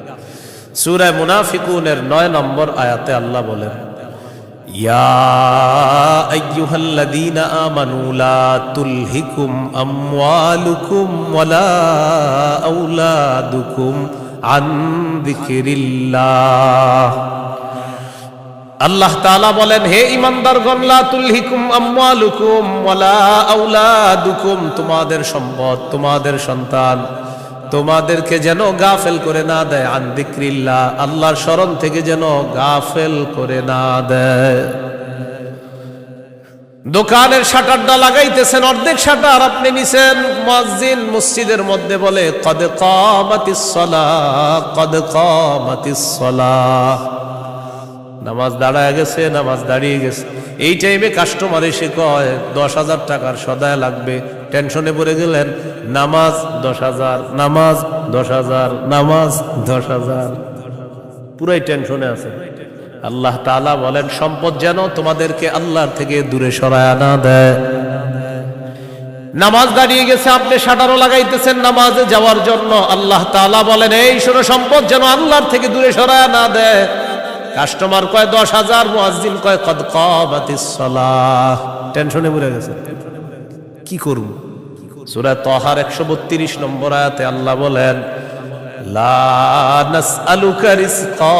সূরা মুনাফিকুনের 9 নম্বর আয়াতে আল্লাহ বলেন, ইয়া আইয়ুহাল্লাযীনা আমানু লা তুলহিকুম আমওয়ালুকুম ওয়ালা আওলাদুকুম আন যিকরিল্লাহ। আল্লাহ তাআলা বলেন, হে ঈমানদারগণ, লা তুলহিকুম আমওয়ালুকুম ওয়ালা আওলাদুকুম, তোমাদের সম্পদ, তোমাদের সন্তান তোমাদেরকে যেন গাফেল করে না দেয়, আন যিকরিল্লাহ, আল্লাহর স্মরণ থেকে যেন গাফেল করে না দেয়। দোকানের শাটারটা লাগাইতেছেন, অর্ধেক শাটার আপনি নিছেন, মুয়াজ্জিন মসজিদের মধ্যে বলে কদ কামাতিস সালাহ, কদ কামাতিস সালাহ, নামাজ দাঁড়ায় গেছে, নামাজ দাঁড়িয়ে গেছে। এই টাইমে কাস্টমার এসে কয় 10,000 টাকার সদায় লাগবে, টেনশনে পড়ে গেলেন, নামাজ 10,000, নামাজ 10,000, নামাজ 10,000, পুরাই টেনশনে আছে। আল্লাহ তাআলা বলেন সম্পদ যেন তোমাদেরকে আল্লাহর থেকে দূরে সরায় না দেয়। নামাজ দাঁড়িয়ে গেছে, আপনি শাটারও লাগাইতেছেন নামাজে যাওয়ার জন্য, আল্লাহ তাআলা বলেন এই শোনো সম্পদ যেন আল্লাহর থেকে দূরে সরায় না দেয়। কাস্টমার কয় 10,000, মুয়াজ্জিন কয় কদ কামাতিস সালাহ, টেনশনে পড়ে গেছে, কি করব? সূরা তাহার 132 নম্বর আয়াতে আল্লাহ বলেন লা নাসআলুকা রিজকা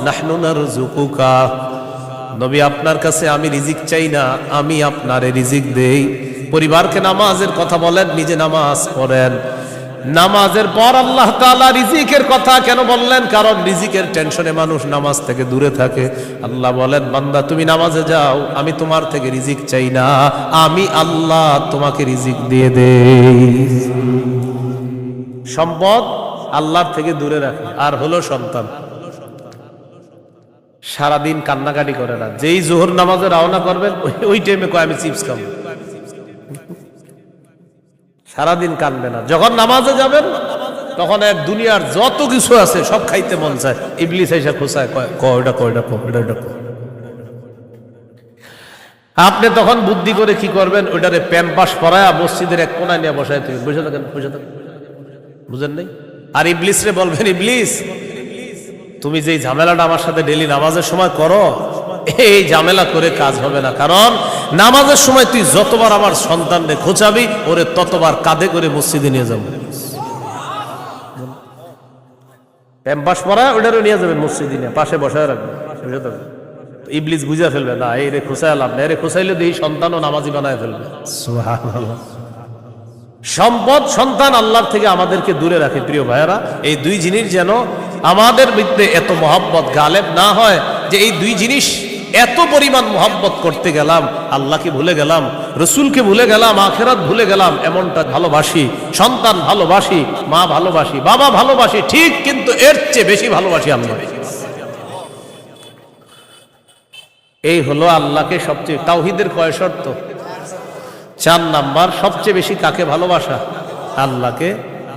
নাহনু নারযুকুকা, নবী আপনার কাছে আমি রিজিক চাই না, আমি আপনারে রিজিক দেই। পরিবারকে নামাজের কথা বলেন, নিজে নামাজ পড়েন। নামাজের পর আল্লাহ তাআলা রিজিকের কথা কেন বললেন? কারণ রিজিকের টেনশনে মানুষ নামাজ থেকে দূরে থাকে। আল্লাহ বলেন বান্দা তুমি নামাজে যাও, আমি তোমার থেকে রিজিক চাই না, আমি আল্লাহ তোমাকে রিজিক দিয়ে দেই। সম্পদ আল্লাহর থেকে দূরে রাখে। আর হলো সন্তান, সারাদিন কান্নাকাটি করে না, যেই জোহর নামাজে রওনা করবেন ওই টাইমে কয় আমি চিপস খাবো, সারাদিন কানবে না। যখন নামাজে যাবেন তখন এক দুনিয়ার যত কিছু আছে সব খাইতে মন চায়, ইবলিস এসে খোঁচায় কয়টা কয়টা কয়টা। আপনি তখন বুদ্ধি করে কি করবেন? ওইটারে প্যাম্পাস পরায়া মসজিদের এক কোনায় নিয়ে বসায় তুমি বসে থাকেন, বসে থাকেন, বুঝেন নাই? আর ইবলিস রে বলবেন ইবলিস তুমি যেই ঝামেলাটা আমার সাথে ডেলি নামাজের সময় করো, এই ঝামেলা করে কাজ হবে না। কারণ নামাজের সময় তুই যতবার আমার সন্তানরে খোঁচাবি, ওরে ততবার কাঁধে করে মসজিদে নিয়ে যাবো। প্যাম্পাস পরা ওটারও নিয়ে যাবেন মসজিদে, নিয়ে পাশে বসায় রাখবেন। ইবলিস বুঝা ফেলবে না এরে খোঁচায় লাভ না, এরে খোঁচাইলে দিয়ে সন্তানও নামাজি বানায় ফেলবে। সুবহানাল্লাহ। সম্পদ সন্তান আল্লাহর থেকে আমাদেরকে দূরে রাখে। প্রিয় ভাইয়েরা, এই দুই জিনিস যেন আমাদের মধ্যে এত মহব্বত গালেব না হয় যে এই দুই জিনিস এত পরিমাণ মহব্বত করতে গেলাম, আল্লাহকে ভুলে গেলাম, রসুলকে ভুলে গেলাম, আখিরাত ভুলে গেলাম। এমনটা ভালোবাসি, সন্তান ভালোবাসি, মা ভালোবাসি, বাবা ভালোবাসি ঠিক, কিন্তু এর চেয়ে বেশি ভালোবাসি আল্লাহ। এই হলো আল্লাহকে সবচেয়ে, তাওহীদের কয় শর্ত? 4 নাম্বার। সবচেয়ে বেশি কাকে ভালোবাসা? আল্লাহকে,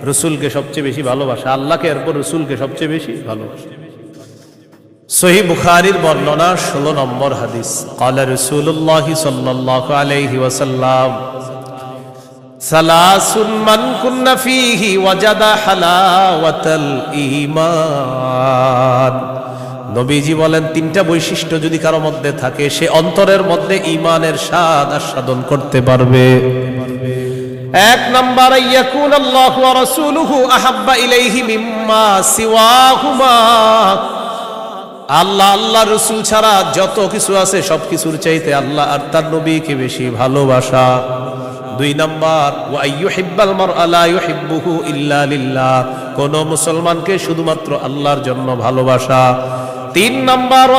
রসুলকে সবচেয়ে বেশি ভালোবাসা, আল্লাহকে এরপর রসুলকে সবচেয়ে বেশি ভালোবাসা। সহিহ বুখারীর বর্ণনা 16 নম্বর হাদিস, ক্বালা রাসূলুল্লাহ সাল্লাল্লাহু আলাইহি ওয়াসাল্লাম সালাসুন মান কুন্না ফীহি ওয়াজাদা হালাওয়াতাল ঈমান। নবীজি বলেন 3টা বৈশিষ্ট্য যদি কারো মধ্যে থাকে, সে অন্তরের মধ্যে ঈমানের স্বাদ আস্বাদন করতে পারবে। 1 নাম্বার, ইয়াকুন আল্লাহু ওয়া রাসূলুহু আহাব্বা ইলাইহি মিম্মা সিওয়াহুমা, আল্লাহ আল্লাহ রসুল ছাড়া যত কিছু আছে সবকিছুর চাইতে আল্লাহ আর তার নবীকে বেশি ভালোবাসা। 2 নাম্বার, ওয়া আইয়ুহিব্বাল মারআ লা ইউহিব্বুহু ইল্লা লিল্লাহ, কোন মুসলমানকে শুধুমাত্র আল্লাহর জন্য ভালোবাসা। 3 নাম্বার,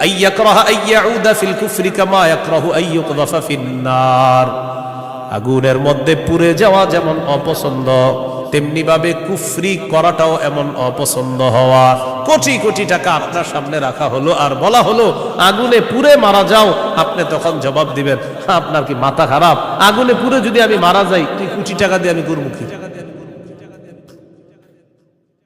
আইয়াকরাহা আইয়াউদা ফিল কুফরি কামা ইয়াকরাহু আইয়ুকযাফা ফিন্নার, আগুনের মধ্যে পুড়ে যাওয়া যেমন অপছন্দ, তেমনি ভাবে কুফরি করাটাও এমন অপছন্দ হওয়া। কোটি কোটি টাকা আপনার সামনে রাখা হলো আর বলা হলো আগুনে পুড়ে মারা যাও, আপনি তখন জবাব দিবেন আপনার কি মাথা খারাপ? আগুনে পুড়ে যদি আমি মারা যাই, তুই কোটি টাকা দিয়ে আমি করবো কি?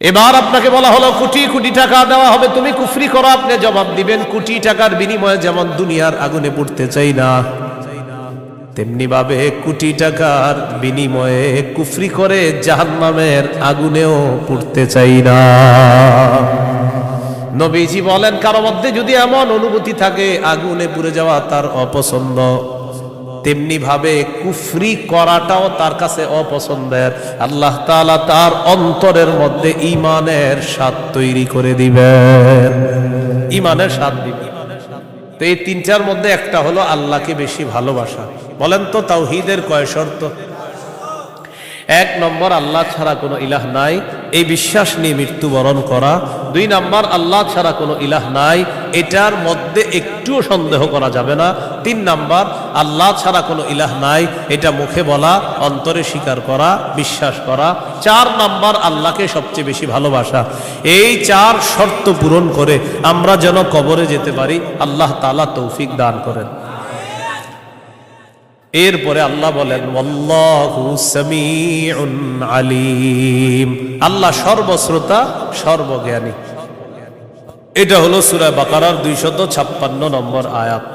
এবার আপনাকে বলা হলো কোটি কোটি টাকা দেওয়া হবে, তুমি কুফরি করো, আপনি জবাব দিবেন কোটি টাকার বিনিময়ে যেমন দুনিয়ার আগুনে পুড়তে চাই না, তেমনি ভাবে কোটি টাকার বিনিময়ে কুফরি করে জাহান্নামের আগুনেও পুড়তে চাই না। নবীজি বলেন কারো মধ্যে যদি এমন অনুভূতি থাকে আগুনে পুড়ে যাওয়া তার অপছন্দ, তেমনি ভাবে কুফরি করাটাও তার কাছে অপছন্দের, আল্লাহ তাআলা তার অন্তরের মধ্যে ঈমানের স্বাদ তৈরি করে দিবেন, ঈমানের স্বাদ দিবেন। তো এই 3টার মধ্যে একটা হলো আল্লাহকে বেশি ভালোবাসা। বলেন তো তাওহীদের কয় শর্ত? 1 নম্বর, আল্লাহ ছাড়া কোনো ইলাহ নাই, এই বিশ্বাস নিয়ে মৃত্যুবরণ করা। 2 নাম্বার আল্লাহ ছাড়া কোনো ইলাহ নাই, এটার মধ্যে একটুও সন্দেহ করা যাবে না। 3 নাম্বার আল্লাহ ছাড়া কোনো ইলাহ নাই, এটা মুখে বলা, অন্তরে স্বীকার করা, বিশ্বাস করা। 4 নাম্বার আল্লাহকে সবচেয়ে বেশি ভালোবাসা। এই 4 শর্ত পূরণ করে আমরা যেন কবরে যেতে পারি, আল্লাহ তাআলা তৌফিক দান করেন। এরপরে আল্লাহ বলেন ওয়াল্লাহু সামিউন আলিম, আল্লাহ সর্বশ্রোতা সর্বজ্ঞানী। এটা হলো সূরা বাকারার 256 নম্বর আয়াত।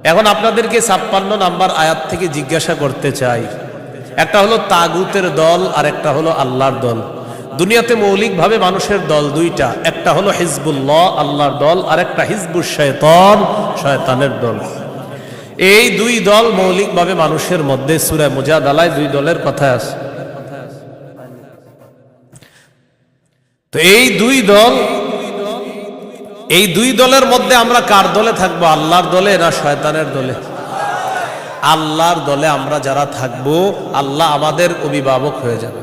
এখন আপনাদেরকে 56 নম্বর আয়াত থেকে জিজ্ঞাসা করতে চাই, একটা হলো তাগুতের দল আর একটা হলো আল্লাহর দল। দুনিয়াতে মৌলিকভাবে মানুষের দল 2টা, একটা হলো হিজবুল্লাহ আল্লাহর দল, আর একটা হিজবুশ শয়তান শয়তানের দল। এই 2 দল মৌলিকভাবে মানুষের মধ্যে সূরা মুজাদালায় 2 দলের কথা আছে। তো এই 2 দলের মধ্যে আমরা কার দলে থাকবো, আল্লাহর দলে না শয়তানের দলে? আল্লাহর দলে আমরা যারা থাকবো, আল্লাহ আমাদের অভিভাবক হয়ে যাবে।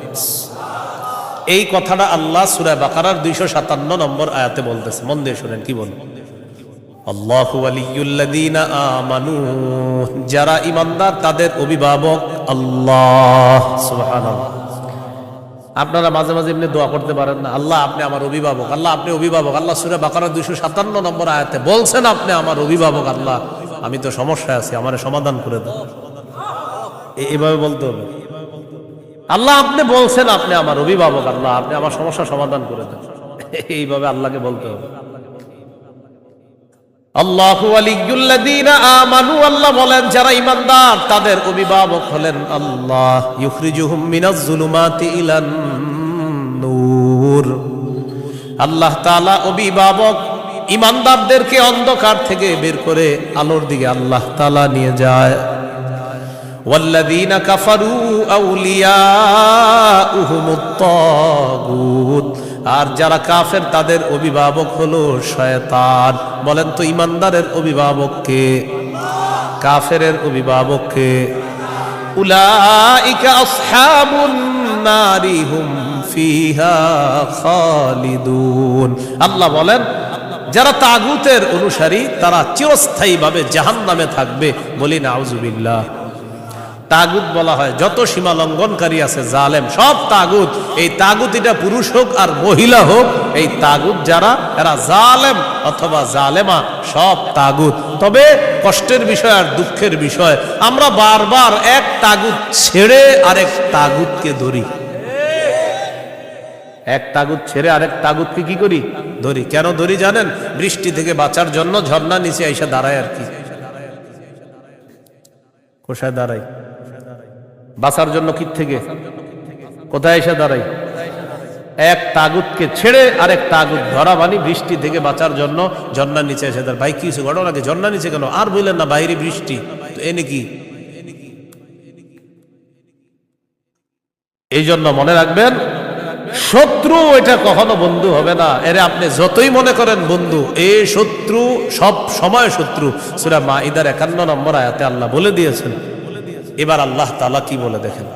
এই কথাটা আল্লাহ সূরা বাকারার 257 নম্বর আয়াতে বলতেছে। মন দিয়ে শুনেন কি বল, আল্লাহু ওয়ালিয়ুল্লাযীনা আমানু, যারা ঈমানদার তাদের অভিভাবক আল্লাহ। সুবহানাল্লাহ। আপনারা মাঝে মাঝে এমনি দোয়া করতে পারেন না, আল্লাহ আপনি আমার অভিভাবক, আল্লাহ আপনি অভিভাবক। আল্লাহ সূরা বাকারা 257 নম্বর আয়াতে বলছেন আপনি আমার অভিভাবক। আল্লাহ আমি তো সমস্যায় আছি, আমারে সমাধান করে দাও। এইভাবে বলতে হবে, আল্লাহ আপনি বলছেন আপনি আমার অভিভাবক, আল্লাহ আপনি আমার সমস্যা সমাধান করে দেন। এইভাবে আল্লাহকে বলতে হবে। আল্লাহু ওয়ালিয়ুল্লাযীনা আমানু, আল্লাহ বলেন যারা ঈমানদার তাদের অভিভাবক হলেন আল্লাহ। ইউখরিজুহুম মিনাজ যুলুমাতি ইলান নূর, আল্লাহ তাআলা অভিভাবক ঈমানদারদেরকে অন্ধকার থেকে বের করে আলোর দিকে আল্লাহ তাআলা নিয়ে যায়। ওয়াল্লাযীনা কাফারু আউলিয়াউহুমুত তাগুত, আর যারা কাফের তাদের অভিভাবক হলো শয়তান। বলেন তো ঈমানদারের অভিভাবক কে? কাফেরের অভিভাবক কে? উলাইকা আসহাবুন নারি হুম ফিহা খালিদুন। আল্লাহ বলেন যারা তাগুতের অনুসারী তারা চিরস্থায়ীভাবে জাহান্নামে থাকবে। বলি নাউজুবিল্লাহ। তাগুত বলা হয় যত সীমা লঙ্ঘনকারী আছে জালেম, সব তাগুত। এই তাগুত এটা পুরুষ হোক আর মহিলা হোক, এই তাগুত যারা এরা জালেম অথবা জালেমা, সব তাগুত। তবে কষ্টের বিষয় আর দুঃখের বিষয়, আমরা বারবার এক তাগুত ছেড়ে আরেক তাগুতকে ধরি। এক তাগুত ছেড়ে আরেক তাগুতকে কি করি? ধরি। কেন ধরি জানেন? বৃষ্টি থেকে বাঁচার জন্য ঝর্ণা নিচে এসে দাঁড়ায় আর কি। কোথায় দাঁড়াই? বাঁচার জন্য কি থেকে কোথায় এসে দাঁড়াই? এক তাগুতকে ছেড়ে আরেক তাগুত ধরা, মানে বৃষ্টি থেকে বাঁচার জন্য ঝর্ণার নিচে এসে দাঁড়ায়। ভাই কিছু ঘটনা লাগে, ঝর্ণার নিচে কেন? আর বললেন না বাইরে বৃষ্টি, তো এনে কি? এই জন্য মনে রাখবেন, শত্রু এটা কখনো বন্ধু হবে না। এরে আপনি যতই মনে করেন বন্ধু, এই শত্রু সব সময় শত্রু। সূরা মাঈদার 51 নম্বর আয়াতে আল্লাহ বলে দিয়েছেন। এবার আল্লাহ তাআলা কি বলে দেখেন,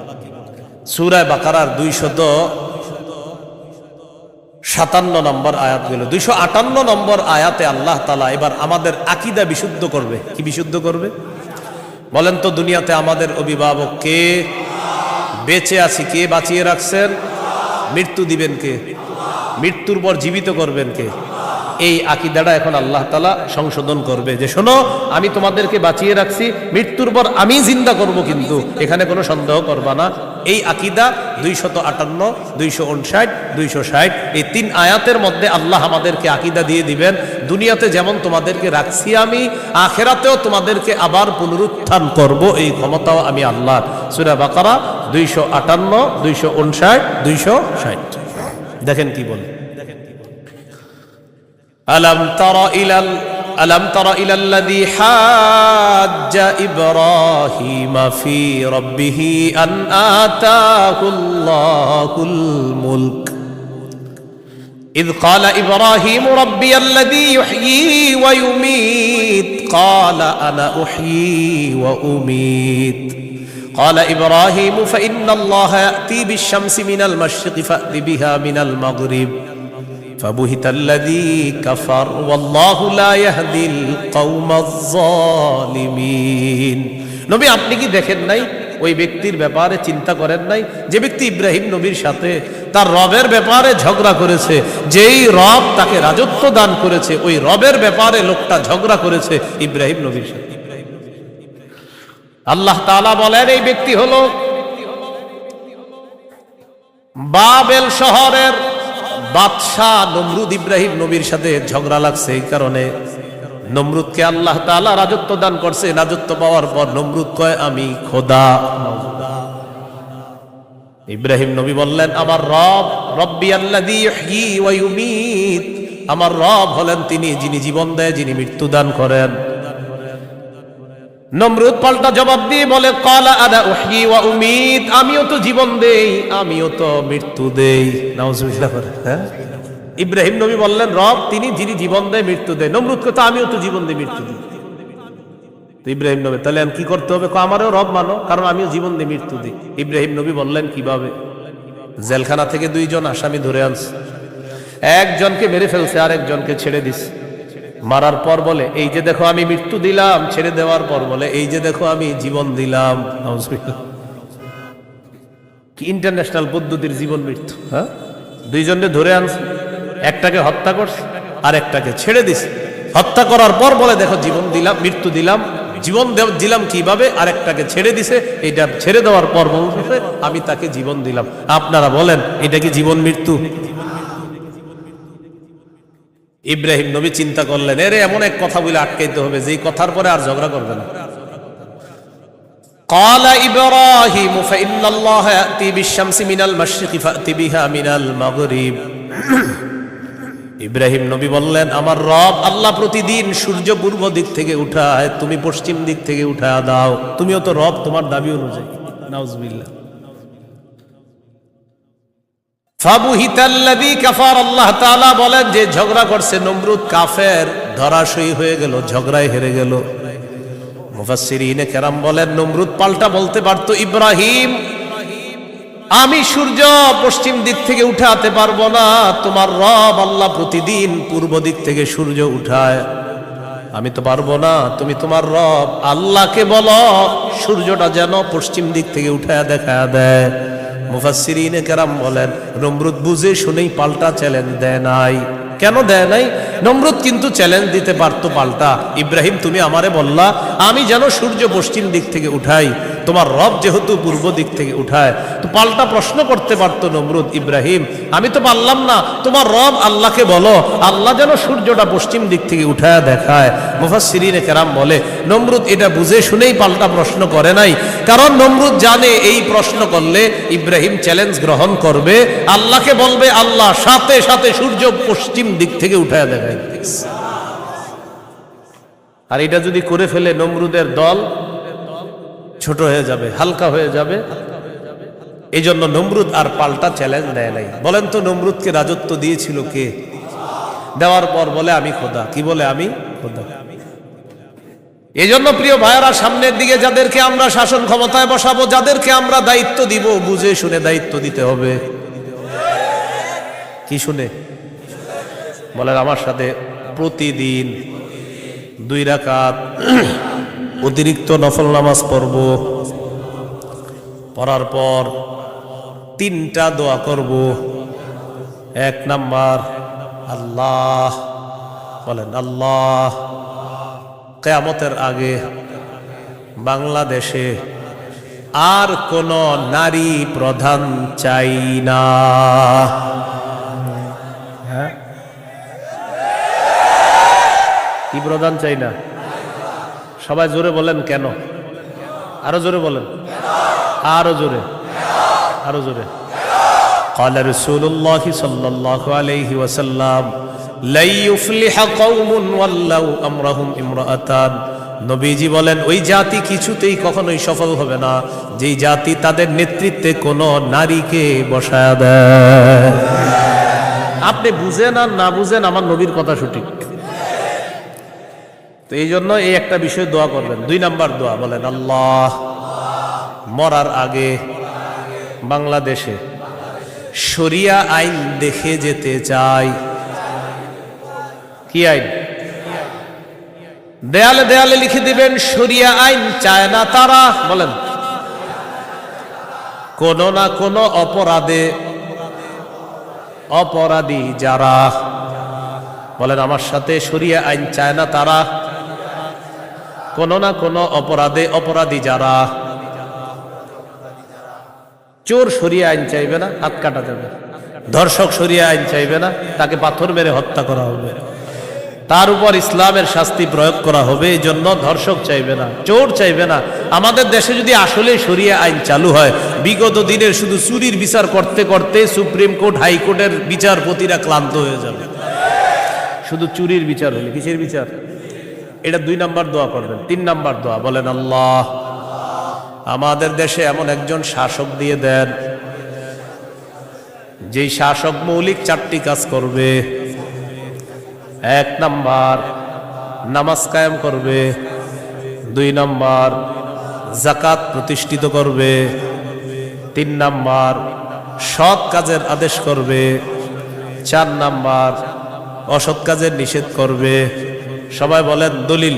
সূরা বাকারার 257 নম্বর আয়াত গেল 258 নম্বর আয়াতে আল্লাহ তাআলা এবার আমাদের আকীদা বিশুদ্ধ করবে। কি বিশুদ্ধ করবে বলেন তো? দুনিয়াতে আমাদের অভিভাবক কে? বেঁচে আছি কে বাঁচিয়ে রাখছেন? মৃত্যু দিবেন কে? মৃত্যুর পর জীবিত করবেন কে? এই আকীদাটা এখন আল্লাহ তাআলা সংশোধন করবে যে শোনো, আমি তোমাদেরকে বাঁচিয়ে রাখছি, মৃত্যুর পর আমি জিন্দা করব, কিন্তু এখানে কোনো সন্দেহ করবা না। এই আকীদা 258, 259, 260 এই 3 আয়াতের মধ্যে আল্লাহ আমাদেরকে আকীদা দিয়ে দিবেন। দুনিয়াতে যেমন তোমাদেরকে রাখছি আমি, আখিরাতেও তোমাদেরকে আবার পুনরুত্থান করব, এই ক্ষমতাও আমি আল্লাহর। সূরা বাকারা 258, 259, 260 দেখেন কি বলে। ألم تر إلى الذي حاج إبراهيم في ربه أن آتاه الله الملك إذ قال إبراهيم ربي الذي يحيي ويميت قال أنا أحيي وأميت قال إبراهيم فإن الله يأتي بالشمس من المشرق فأت بها من المغرب فبهت الذي كفر والله لا يهدي القوم الظالمين নবী আপনি কি দেখেন নাই ওই ব্যক্তির ব্যাপারে চিন্তা করেন নাই যে ব্যক্তি ইব্রাহিম নবীর সাথে তার রবের ব্যাপারে ঝগড়া করেছে, যেই রব তাকে রাজত্ব দান করেছে ওই রবের ব্যাপারে লোকটা ঝগড়া করেছে ইব্রাহিম নবীর সাথে। আল্লাহ তাআলা বলেন এই ব্যক্তি হলো বাবেল শহরের বাদশাহ নমরুদ। ইব্রাহিম নবীর সাথে ঝগড়া লাগছে, এই কারণে নমরুদকে আল্লাহ তাআলা রাজত্ব দান করছে। রাজত্ব পাওয়ার পর নমরুদ কয় আমি খোদা। ইব্রাহিম নবী বললেন আমার রব রব্বি আল্লাযী ইহয়ী ওয়া ইউমীত, আমার রব হলেন তিনি যিনি জীবন দেয়, যিনি মৃত্যু দান করেন। নমরুদ পাল্টা জবাব দিয়ে বলে ক্বালা আনা উহয়ী ওয়া উমীত, আমিও তো জীবন দেই আমিও তো মৃত্যু দেই। নাউজুবিল্লাহ। হ্যাঁ, ইব্রাহিম নবী বললেন রব তিনি যিনি জীবন দেয় মৃত্যু দেয়। নমরুদ কথা আমিও তো জীবন দিই মৃত্যু দিই। তো ইব্রাহিম নবী তাহলে আমি কি করতে হবে? আমারও রব মানো, কারণ আমিও জীবন দিই মৃত্যু দিই। ইব্রাহিম নবী বললেন কিভাবে? জেলখানা থেকে দুইজন আসামি ধরে আনছে, একজনকে মেরে ফেলছে আর একজনকে ছেড়ে দিছে। মারার পর বলে এই যে দেখো আমি মৃত্যু দিলাম, ছেড়ে দেওয়ার পর বলে এই যে দেখো আমি জীবন দিলাম। কি ইন্টারন্যাশনাল পদ্ধতির জীবন মৃত্যু! হ্যাঁ, দুইজনকে ধরে আনছে, একটাকে হত্যা করছে আর একটাকে ছেড়ে দিছে। হত্যা করার পর বলে দেখো জীবন দিলাম মৃত্যু দিলাম, জীবন দিলাম কিভাবে? আর একটাকে ছেড়ে দিছে, এটা ছেড়ে দেওয়ার পর বলছে আমি তাকে জীবন দিলাম। আপনারা বলেন এটা কি জীবন মৃত্যু? ইব্রাহিম নবী চিন্তা করলেন এরে এমন এক কথা বলে আটকাইতে হবে যেই কথার পরে আর ঝগড়া করবে না। قال إبراهيم فإن الله يأتي بالشمس من المشرق فأت بها من المغرب। ইব্রাহিম নবী বললেন আমার রব আল্লাহ প্রতিদিন সূর্য পূর্ব দিক থেকে উঠায়, তুমি পশ্চিম দিক থেকে উঠায় দাও। তুমিও তো রব, তোমার দাবি অনুযায়ী। নাউজুবিল্লাহ। ফাবুহিতাল্লাযী কাফার, আল্লাহ তাআলা বলেন যে ঝগড়া করছে নমরুদ কাফের, ধরাশয়ী হয়ে গেল, ঝগড়ায় হেরে গেল। মুফাসসিরিনে কেরাম বলেন নমরুদ পাল্টা বলতে পারতো ইব্রাহিম আমি সূর্য পশ্চিম দিক থেকে উঠাতে পারবো না, তোমার রব আল্লাহ প্রতিদিন পূর্ব দিক থেকে সূর্য উঠায়, আমি তো পারবো না। তুমি তোমার রব আল্লাহকে বলো সূর্যটা যেন পশ্চিম দিক থেকে উঠায় দেখা দেয়। মুফাসসিরিনে কেরাম বলেন নমরুদ বুঝে শুনেই পাল্টা চ্যালেঞ্জ দেয় নাই। কেন দেয় নাই? নমরুদ কিন্তু চ্যালেঞ্জ দিতে পারতো পাল্টা, ইব্রাহিম তুমি আমারে বললা আমি যেন সূর্য পশ্চিম দিক থেকে উঠাই, তোমার রব যেহেতু পূর্ব দিক থেকে উঠায়, তো পাল্টা প্রশ্ন করতে পারতো নমরুদ ইব্রাহিম আমি তো পারলাম না, তোমার রব আল্লাহকে বলো আল্লাহ যেন সূর্যটা পশ্চিম দিক থেকে উঠায় দেখায়। মুফাসসিরিনে কেরাম বলে নমরুদ এটা বুঝে শুনেই পাল্টা প্রশ্ন করে নাই, কারণ নমরুদ জানে এই প্রশ্ন করলে ইব্রাহিম চ্যালেঞ্জ গ্রহণ করবে, আল্লাহকে বলবে আল্লাহ সাথে সাথে সূর্য পশ্চিম দিক থেকে উঠায় দেখায়। আর এটা যদি করে ফেলে নমরুদের দল ছোট হয়ে যাবে, হালকা হয়ে যাবে। এই জন্য নমরুদ আর পাল্টা চ্যালেঞ্জ দেয় নাই। বলেন তো নমরুদকে রাজত্ব দিয়েছিল কে? দেওয়ার পর বলে আমি খোদা। কি বলে? আমি খোদা। এই জন্য প্রিয় ভাইয়েরা সামনের দিকে যাদেরকে আমরা শাসন ক্ষমতায় বসাবো, যাদেরকে আমরা দায়িত্ব দিব, বুঝে শুনে দায়িত্ব দিতে হবে। কি শুনে? বলেন আমার সাথে প্রতিদিন 2 রাকাত অতিরিক্ত নফল নামাজ পড়ব, পড়ার পর 3টা দোয়া করব। 1 নাম্বার আল্লাহ, বলেন আল্লাহ কিয়ামতের আগে বাংলাদেশে আর কোন নারী প্রধান চাই না। হ্যাঁ, কি প্রধান চাই না? সবাই জোরে বলেন কেন? আরো জোরে বলেন, আরো জোরে, আরো জোরে। قال رسول الله صلى الله عليه وسلم لا يفلح قوم ولوا امرهم امرأتان। নবীজি বলেন ওই জাতি কিছুতেই কখনোই সফল হবে না যেই জাতি তাদের নেতৃত্বে কোন নারীকে বসায় দেয়। আপনি বুঝেন আর না বুঝেন আমার নবীর কথা সঠিক। তো এই জন্য এই একটা বিষয় দোয়া করবেন। 2 নাম্বার দোয়া বলেন আল্লাহ মরার আগে বাংলাদেশে শরিয়া আইন দেখে যেতে চাই। কি আইন? দেয়ালে দেয়ালে লিখে দিবেন, শরিয়া আইন চায় না তারা। বলেন, কোন না কোন অপরাধে অপরাধী যারা। বলেন আমার সাথে, শরিয়া আইন চায় না তারা, কোন না কোন অপরাধে অপরাধী যারা। চোর শরিয়া আইন চাইবে না, হাত কাটা যাবে। ধর্ষক শরিয়া আইন চাইবে না, তাকে পাথর মেরে হত্যা করা হবে, তার উপর ইসলামের শাস্তি প্রয়োগ করা হবে। এই জন্য ধর্ষক চাইবে না, চোর চাইবে না। আমাদের দেশে যদি আসলে শরিয়া আইন চালু হয়, বিগত দিনের শুধু চুরির বিচার করতে করতে সুপ্রিম কোর্ট হাইকোর্টের বিচারপতিরা ক্লান্ত হয়ে যাবে। শুধু চুরির বিচার হলে, কিসের বিচার? এটা 2 নাম্বার দোয়া করবেন। 3 নাম্বার দোয়া বলেন, আল্লাহ আমাদের দেশে এমন একজন শাসক দিয়ে দেন, যেই শাসক মৌলিক 4টি কাজ করবে। 1 নাম্বার নামাজ কায়েম করবে, 2 নাম্বার যাকাত প্রতিষ্ঠিত করবে, 3 নাম্বার সৎ কাজের আদেশ করবে, 4 নাম্বার অসৎ কাজের নিষেধ করবে। সবাই বলেন দলিল,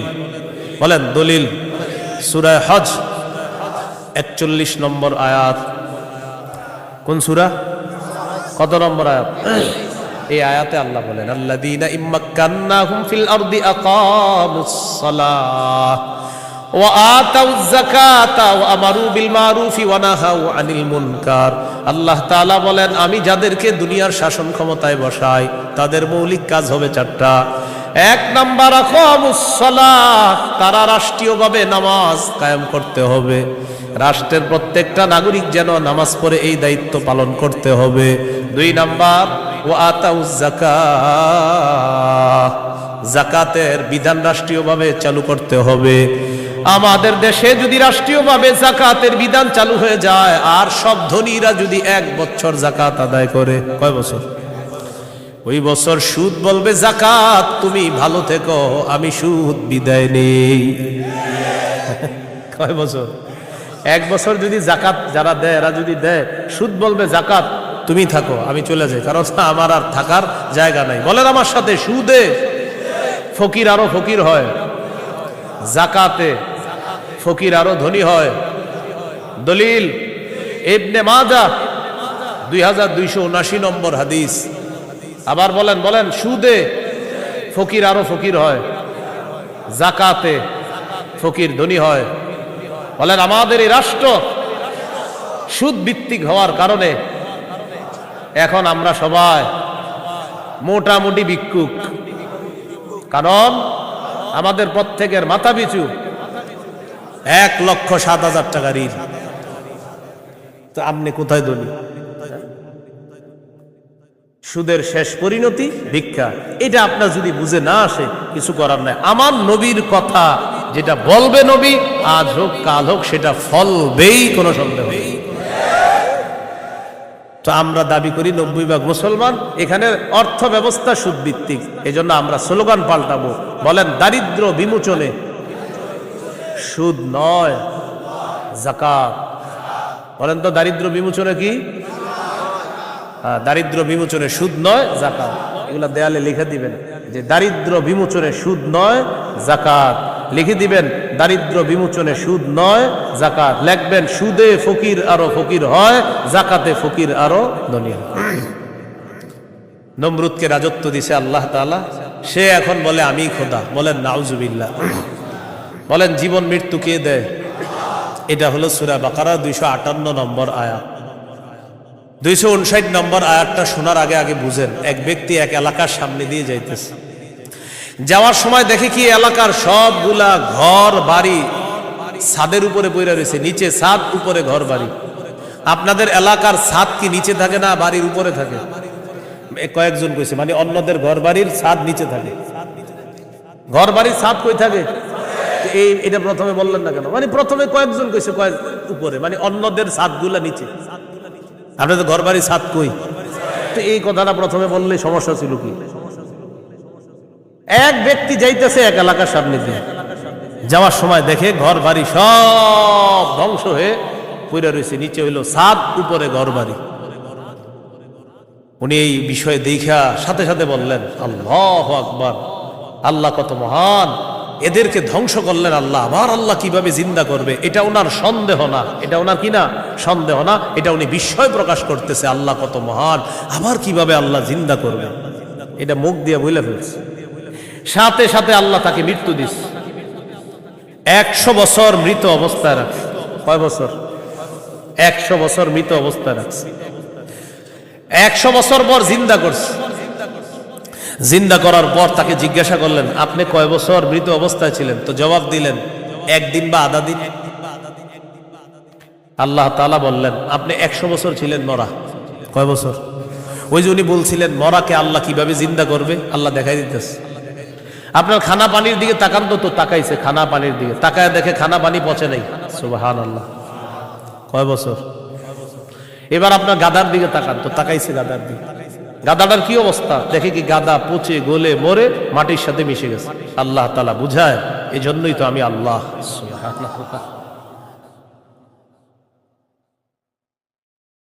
বলেন দলিল। সূরা হজ 41 নম্বর আয়াত। কোন সূরা? কত নম্বর আয়াত? এই আয়াতে আল্লাহ বলেন, আল্লাযীনা ইম্মাক্কান্নাহুম ফিল আরদি আকামুস সালাহ ওয়া আতাউয যাকাতা ওয়া আমারু বিল মারুফি ওয়া নাহাউ আনিল মুনকার। আল্লাহ তাআলা বলেন, আমি যাদেরকে দুনিয়ার শাসন ক্ষমতায় বসাই, তাদের মৌলিক কাজ হবে 4টা। 1 নাম্বার আকামুস সালাহ, তারা রাষ্ট্রীয়ভাবে নামাজ কায়েম করতে হবে। রাষ্ট্রের প্রত্যেকটা নাগরিক যেন নামাজ পড়ে, এই দায়িত্ব পালন করতে হবে। 2 নাম্বার ওয়া আতাউয যাকাত, যাকাতের বিধান রাষ্ট্রীয়ভাবে চালু করতে হবে। আমাদের দেশে যদি রাষ্ট্রীয়ভাবে যাকাতের বিধান চালু হয়ে যায়, আর সব ধনীরা যদি 1 বছর যাকাত আদায় করে, কয় বছর? ওই বছর সুদ বলবে, যাকাত তুমি ভালো থেকো, আমি সুদ বিদায় নেই। কয় বছর? 1 বছর যদি যাকাত যারা দেয়, এরা যদি দেয়, সুদ বলবে, যাকাত তুমি থাকো, আমি চলে যাই, কারণ আমার আর থাকার জায়গা নাই। বলেন আমার সাথে, সুদে ফকির আরো ফকির হয়, যাকাতে ফকির আরো ধনী হয়। দলিল ইবনে মাজাহ 2279 নম্বর হাদিস। আবার বলেন, বলেন, সুদে ফকির আরো ফকির হয়, যাকাতে ফকির ধনী হয়। বলেন, আমাদের এই রাষ্ট্র সুদ ভিত্তিক হওয়ার কারণে এখন আমরা সবাই মোটামুটি ভিক্ষুক। কারণ আমাদের প্রত্যেকের মাথা পিছু 1,07,000 টাকা ঋণ। তো আপনি কোথায় ধনী? সুদের শেষ পরিণতি ভিক্ষা। এটা আপনার যদি বুঝে না আসে, কিছু করার নাই। আমার নবীর কথা যেটা বলবে নবী, আজ হোক কাল হোক, সেটা ফলবেই, কোনো সন্দেহ নেই। তো আমরা দাবি করি 90% মুসলমান, এখানে অর্থ ব্যবস্থা সুদ ভিত্তিক। এই জন্য আমরা স্লোগান পাল্টাবো, বলেন দারিদ্র বিমোচনে সুদ নয় যাকাত। বলেন তো দারিদ্র বিমোচনে কি? দারিদ্র বিমোচনে সুদ নয় যাকাত। এগুলা দেয়ালে লিখে দিবেন যে দারিদ্র বিমোচনে সুদ নয় যাকাত। লিখে দিবেন দারিদ্র বিমোচনে সুদ নয় যাকাত। লিখবেন সুদে ফকির আরো ফকির হয়, যাকাতে ফকির আরো ধনী হয়। নমরুদকে রাজত্ব দিছে আল্লাহ তাআলা, সে এখন বলে আমি খোদা। বলেন নাউজুবিল্লাহ। বলেন জীবন মৃত্যু কে দেয়? এটা হলো সূরা বাকারা 258 নম্বর আয়াত। 259 নম্বর আয়াতটা শোনার আগে আগে বুঝেন। এক ব্যক্তি এক এলাকার সামনে দিয়ে যাইতেছে, যাওয়ার সময় দেখে কি এলাকার সবগুলা ঘর বাড়ি ছাদের উপরে পড়ে রয়েছে, নিচে ছাদ, উপরে ঘর বাড়ি। আপনাদের এলাকার ছাদ কি নিচে থাকে না বাড়ির উপরে থাকে? কয়েকজন কইছে, মানে অন্যদের ঘর বাড়ির ছাদ নিচে থাকে। ঘর বাড়ির ছাদ কই থাকে? এটা প্রথমে বললেন না কেন? মানে প্রথমে কয়েকজন কইছে কয়েক উপরে, মানে অন্যদের ছাদগুলা নিচে। আপনাদের ঘর বাড়ির ছাদ কই? তো এই কথাটা প্রথমে বললে সমস্যা ছিল কি? এক ব্যক্তি যাইতেছে এক এলাকার সামনে দিয়ে, যাওয়ার সময় দেখে ঘর বাড়ি সব ধ্বংস হয়ে পইরা রয়েছে, নিচে হইল ছাদ, উপরে ঘরবাড়ি। উনি এই বিষয়ে দেখা সাথে সাথে বললেন, আল্লাহু আকবার, আল্লাহ কত মহান, এদেরকে ধ্বংস করলেন আল্লাহ, আবার আল্লাহ কিভাবে জিন্দা করবে, এটা ওনার সন্দেহ না, এটা ওনার কি না সন্দেহ না, এটা উনি বিস্ময় প্রকাশ করতেছে, আল্লাহ কত মহান, আবার কিভাবে আল্লাহ জিন্দা করবে, এটা মুখ দিয়ে বলে ফেলছে। সাথে সাথে আল্লাহ তাকে মৃত্যু দিচ্ছে। 100 বছর মৃত অবস্থায় রাখছে। কয় বছর? 100 বছর মৃত অবস্থায় রাখছে। 100 বছর পর জিন্দা করছে। জিন্দা করার পর তাকে জিজ্ঞাসা করলেন, আপনি কয় বছর মৃত অবস্থায় ছিলেন? তো জবাব দিলেন, 1 দিন বা আধা দিন। আল্লাহ তাআলা বললেন, আপনি 100 বছর ছিলেন মরা। কয় বছর? ওই যে উনি বলছিলেন মরাকে আল্লাহ কিভাবে জিন্দা করবে, আল্লাহ দেখাই দিতেছে। আপনার খানা পানির দিকে তাকান তো তাকাইছে, খানা পানির দিকে তাকায় দেখে খানা পানি পচে নাই। সুবহানাল্লাহ। কয় বছর? এবার আপনার গাদার দিকে তাকান তো তাকাইছে গাদার দিকে, গাদাটার কি অবস্থা দেখে কি গাদা পচে গলে মরে মাটির সাথে মিশে গেছে। আল্লাহ তাআলা বুঝায়, এই জন্যই তো আমি আল্লাহ। সুবহানাল্লাহ।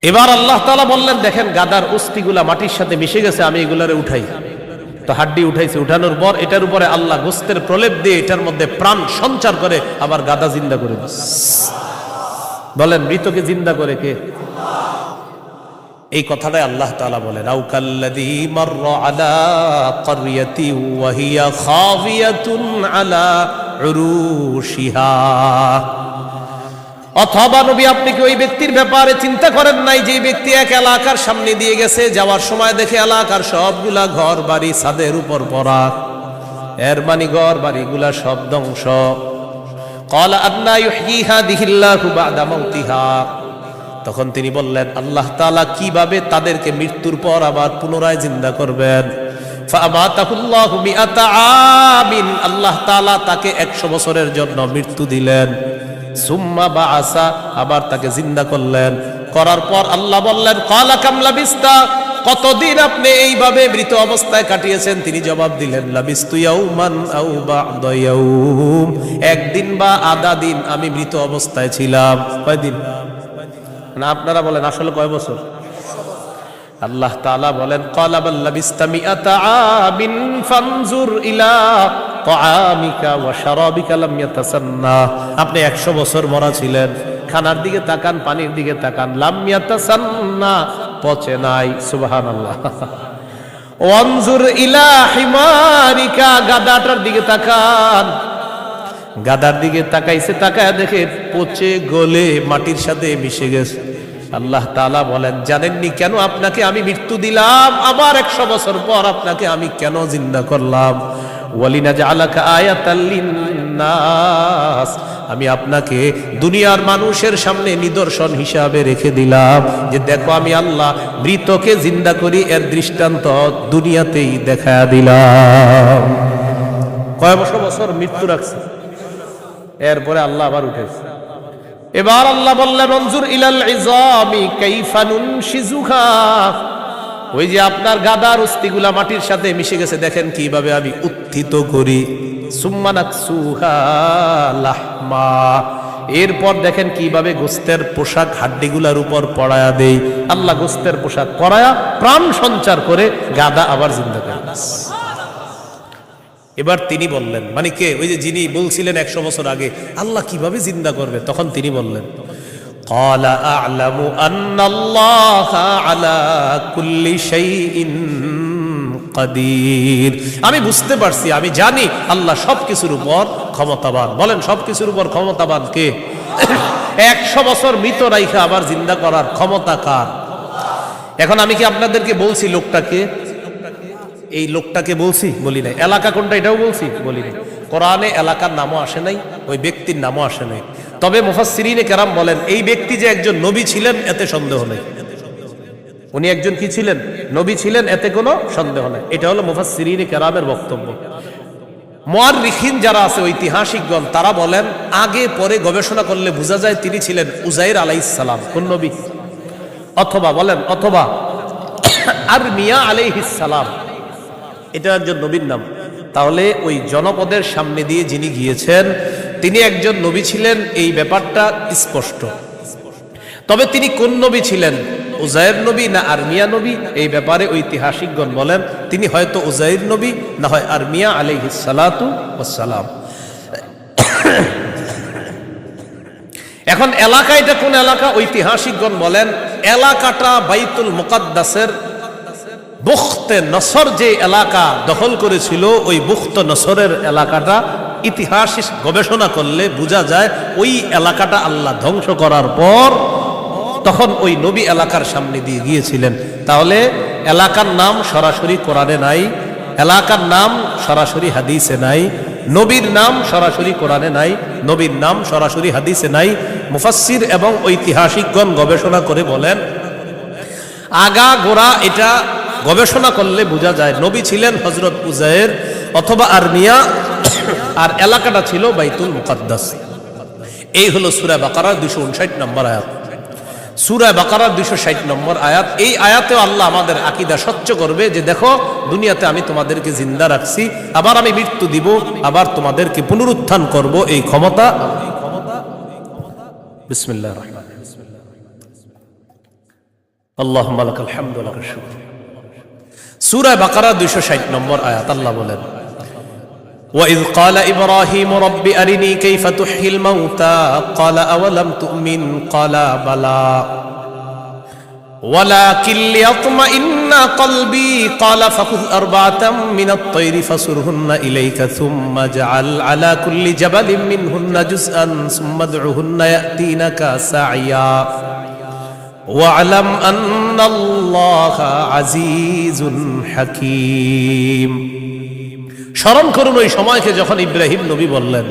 এবার আল্লাহ তাআলা বললেন, দেখেন গাদার অস্থিগুলা মাটির সাথে মিশে গেছে, আমি এগুলারে উঠাই। তো হাড্ডি উঠাইছে, উঠানোর পর এটার উপরে আল্লাহ গোস্তের প্রলেপ দিয়ে এটার মধ্যে প্রাণ সঞ্চার করে আবার গাদা জিন্দা করে দিচ্ছে। বলেন মৃতকে জিন্দা করে কে? এই কথাটাই আল্লাহ তাআলা বলেন, আও কাল্লাযী মাররা আলা ক্বরিয়াতি ওয়া হিয়া খাফিয়াতুন আলা উরুশিহা। অথবা নবী আপনি কি ওই ব্যক্তির ব্যাপারে চিন্তা করেন নাই যে ব্যক্তি এক এলাকার সামনে দিয়ে গেছে, যাওয়ার সময় দেখে এলাকার সবগুলা ঘর বাড়ি ছাদের উপর পড়া, এর মানে ঘর বাড়িগুলা সব ধ্বংস। ক্বালা আন্না ইউহয়ী হাযিহিল্লাহু বা'দা মাউতিহা। তখন তিনি বললেন, আল্লাহ তাআলা কিভাবে তাদেরকে মৃত্যুর পর আবার পুনরায় জিন্দা করবেন। ফাআমাতাহুল্লাহু মিআতা আমিন। আল্লাহ তাআলা তাকে 100 বছরের জন্য মৃত্যু দিলেন। সুম্মা বাআসা, আবার তাকে জিন্দা করলেন। করার পর আল্লাহ বললেন, ক্বালা কাম লাবিস্তা, কতদিন আপনি এইভাবে মৃত অবস্থায় কাটিয়েছেন? তিনি জবাব দিলেন, লাবিস্তু ইয়াওমান আও বা'দা ইয়াওম, একদিন বা আধা দিন আমি মৃত অবস্থায় ছিলাম। কয়দিন? না আপনারা বলেন আসলে কয় বছর? আল্লাহ তাআলা বলেন, ক্বালা বাল লাবিস্তা মিআতা আমিন ফানজুর ইলা তাআমিকা ওয়া শারাবিকা লাম ইয়াতাসান্না। আপনি 100 বছর মরা ছিলেন, খানার দিকে তাকান, পানির দিকে তাকান, লাম ইয়াতাসান্না, পচে নাই। সুবহানাল্লাহ। ওয়ানজুর ইলা হিমারিকা, গাদাটার দিকে তাকান, গাদার দিকে তাকাইছে, তাকায় দেখে পচে গলে মাটির সাথে মিশে গেছে। আল্লাহ তাআলা বলেন, জানেননি কেন আপনাকে আমি মৃত্যু দিলাম, আবার 100 বছর পর আপনাকে আমি কেন জিন্দা করলাম? ওয়ালিনাজআলাকা আয়াতাল লিন্নাস, আমি আপনাকে দুনিয়ার মানুষের সামনে নিদর্শন হিসাবে রেখে দিলাম যে দেখো আমি আল্লাহ মৃতকে জিন্দা করি, এর দৃষ্টান্ত দুনিয়াতেই দেখা দিলাম। কয় বছর মৃত্যু রাখছে, এরপরে আল্লাহ আবার উঠেছে। এবার আল্লাহ বললেন, অনজুর ইলাল ইযামি কাইফা নুনশিজুহা, ওই যে আপনার গাদার অস্থিগুলা মাটির সাথে মিশে গেছে, দেখেন কিভাবে আমি উত্থিত করি। সুম্মা নাকসুহা লাহমা, এরপর দেখেন কিভাবে গোস্তের পোশাক হাড্ডিগুলার উপর পড়ায়া দেই। আল্লাহ গোস্তের পোশাক পরায়া প্রাণ সঞ্চার করে গাদা আবার জিন্দা করে। এবার তিনি বললেন, মানে কে? ওই যে যিনি বলছিলেন 100 বছর আগে আল্লাহ কিভাবে জিন্দা করবে, তখন তিনি বললেন, ক্বালা আ'লামু আন্নাল্লাহা আলা কুল্লি শাইইন কাদির। আমি বুঝতে পারছি, আমি জানি আল্লাহ সবকিছুর উপর ক্ষমতাবান। বলেন সবকিছুর উপর ক্ষমতাবান কে? 100 বছর মৃত রাইখা আবার জিন্দা করার ক্ষমতা কার? এখন আমি কি আপনাদেরকে বলছি লোকটাকে? এই লোকটাকে বলছি? বলি নাই। এলাকা কোনটা এটাও বলছি? বলি নাই। কোরআনে এলাকার নামও আসে নাই, ওই ব্যক্তির নামও আসে নাই। তবে মুফাসসিরিনে কেরাম বলেন, এই ব্যক্তি যে একজন নবী ছিলেন এতে সন্দেহ নেই। উনি একজন কি ছিলেন? নবী ছিলেন, এতে কোনো সন্দেহ নেই। এটা হলো মুফাসসিরিনে কেরামের বক্তব্য। মুআররিখিন যারা আছে, ঐতিহাসিকগণ, তারা বলেন আগে পরে গবেষণা করলে বোঝা যায় তিনি ছিলেন উযাইর আলাইহিস সালাম। কোন নবী? অথবা বলেন, অথবা আরমিয়া আলাইহিস সালাম, এটা একজন নবীর নাম। তাহলে ওই জনপদের সামনে দিয়ে যিনি গিয়েছেন তিনি একজন নবী ছিলেন, এই ব্যাপারটা স্পষ্ট। তবে তিনি কোন নবী ছিলেন, উজাইর নবী না আরমিয়া নবী, এই ব্যাপারে ঐতিহাসিকগণ বলেন তিনি হয়তো উজাইর নবী, না হয় আরমিয়া আলাইহিস সালাতু ওয়াস সালাম। এখন এলাকা, এটা কোন এলাকা? ঐতিহাসিকগণ বলেন এলাকাটা বাইতুল মুকাদ্দাসের বুখতে নসর যে এলাকা দখল করেছিল, ওই বুখতে নসরের এলাকাটা ইতিহাস গবেষণা করলে বোঝা যায় ওই এলাকাটা আল্লাহ ধ্বংস করার পর তখন ওই নবী এলাকার সামনে দিয়ে গিয়েছিলেন। তাহলে এলাকার নাম সরাসরি কোরআনে নাই, এলাকার নাম সরাসরি হাদিসে নাই, নবীর নাম সরাসরি কোরআনে নাই, নবীর নাম সরাসরি হাদিসে নাই। মুফাসসির এবং ঐতিহাসিকগণ গবেষণা করে বলেন আগা গোড়া এটা গবেষণা করলে বোঝা যায় নবী ছিলেন হযরত উজাইর অথবা আরমিয়া, আর এলাকাটা ছিল বাইতুল মুকাদ্দাস। এই হলো সূরা বাকারার 259 নম্বর আয়াত। সূরা বাকারার 260 নম্বর আয়াত। এই আয়াতেও আল্লাহ আমাদের আকীদা স্বচ্ছ করবে যে দেখো দুনিয়াতে আমি তোমাদেরকে জিন্দা রাখছি, আবার আমি মৃত্যু দিব, আবার তোমাদেরকে পুনরুত্থান করব, এই ক্ষমতা। বিসমিল্লাহির রহমানির রহিম। আল্লাহুম্মা লাকাল হামদু ওয়া লাকাশ শুকর। সূরা বাকারা 260 নম্বর আয়াত আল্লাহ বলেন وَإِذْ قَالَ إِبْرَاهِيمُ رَبِّ أَرِنِي كَيْفَ تُحْيِي الْمَوْتَى قَالَ أَوَلَمْ تُؤْمِنْ قَالَ بَلَى وَلَكِنْ لِيَطْمَئِنَّ قَلْبِي قَالَ فَخُذْ أَرْبَعَةً مِنَ الطَّيْرِ فَصُرْهُنَّ إِلَيْكَ ثُمَّ اجْعَلْ عَلَى كُلِّ جَبَلٍ مِّنْهُنَّ جُزْءًا ثُمَّ ادْعُهُنَّ يَأْتِينَكَ سَعْيًا وَاعْلَمْ أَنَّ اللَّهَ عَزِيزٌ حَكِيمٌ। স্মরণ করুন ওই সময়কে যখন ইব্রাহিম নবী বললেন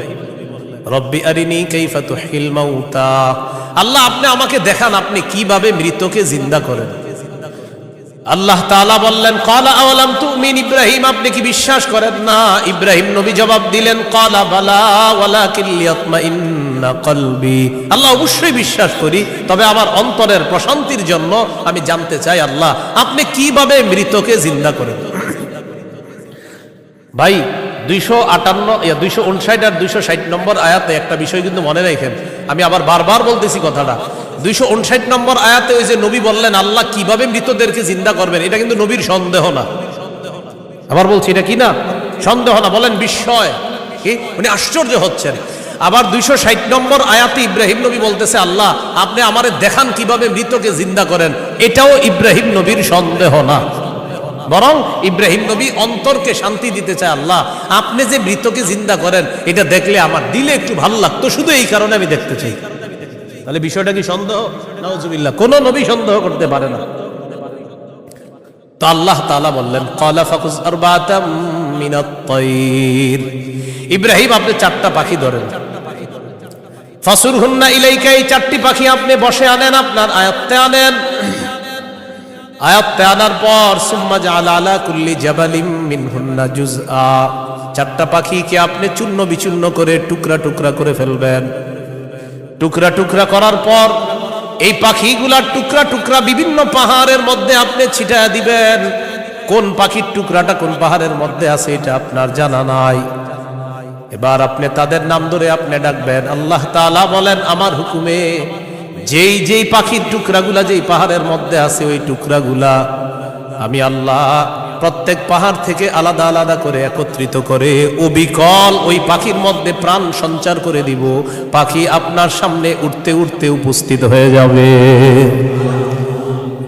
রব্বি আরিনি কাইফা তুহিল মাউতা, আল্লাহ আপনি আমাকে দেখান আপনি কিভাবে মৃতকে জিন্দা করেন। আল্লাহ তাআলা বললেন ক্বালা আওয়ালাম তুমিন, ইব্রাহিম আপনি কি বিশ্বাস করেন না? ইব্রাহিম নবী জবাব দিলেন ক্বালা বালা ওয়ালাকিন লিয়াতমাইন্না কলবি, আল্লাহ অবশ্যই বিশ্বাস করি, তবে আমার অন্তরের প্রশান্তির জন্য আমি জানতে চাই আল্লাহ আপনি কিভাবে মৃতকে জিন্দা করেন। ভাই 259 আর 260 নম্বর আয়াতে একটা বিষয় কিন্তু মনে রাখেন, আমি আবার বারবার বলতেছি কথাটা। 259 নম্বর আয়াতে ওই যে নবী বললেন আল্লাহ কিভাবে মৃতদেরকে জিন্দা করবেন, এটা কিন্তু নবীর সন্দেহ না। আবার বলছি এটা কি না? সন্দেহ না, বলেন বিস্ময়, কি উনি আশ্চর্য হচ্ছেন। আবার 260 নম্বর আয়াতে ইব্রাহিম নবী বলতেছে আল্লাহ আপনি আমারে দেখান কিভাবে মৃতকে জিন্দা করেন, এটাও ইব্রাহিম নবীর সন্দেহ না, বরং ইব্রাহিম নবী অন্তরকে শান্তি দিতে চায় আল্লাহ আপনি যে মৃতকে জিন্দা করেন এটা দেখলে আমার দিলে একটু ভালো লাগতো, শুধু এই কারণে আমি দেখতে চাই। তাহলে বিষয়টা কি সন্দেহ? নাউজুবিল্লাহ, কোন নবী সন্দেহ করতে পারে না। তো আল্লাহ তাআলা বললেন ক্বালা ফাকুজ আরবাতাম মিনাত তাইর, ইব্রাহিম আপনি 4টা পাখি ধরেন, ফাসুরহুন্না ইলাইকা, এই 4টি পাখি আপনি বসে আনেন, আপনার আয়ত্তে আনেন। আয়াতে আনার পর সুম্মা জাআলা আলা কুল্লি জাবালিম মিনহুন্না জুজআ, 4টা পাখিকে আপনি চূর্ণ বিচূর্ণ করে টুকরা টুকরা করে ফেলবেন। টুকরা টুকরা করার পর এই পাখিগুলার টুকরা টুকরা বিভিন্ন পাহাড়ের মধ্যে আপনি ছিটায়া দিবেন। কোন পাখির টুকরাটা কোন পাহাড়ের মধ্যে আছে এটা আপনার জানা নাই। এবার আপনি তাদের নাম ধরে আপনি ডাকবেন। আল্লাহ তাআলা বলেন আমার হুকুমে যেই যেই পাখির টুকরাগুলা যেই পাহাড়ের মধ্যে আছে ওই টুকরাগুলা আমি আল্লাহ প্রত্যেক পাহাড় থেকে আলাদা আলাদা করে একত্রিত করে অবিকল ওই পাখির মধ্যে প্রাণ সঞ্চার করে দিব। পাখি আপনার সামনে উঠতে উঠতে উপস্থিত হয়ে যাবে।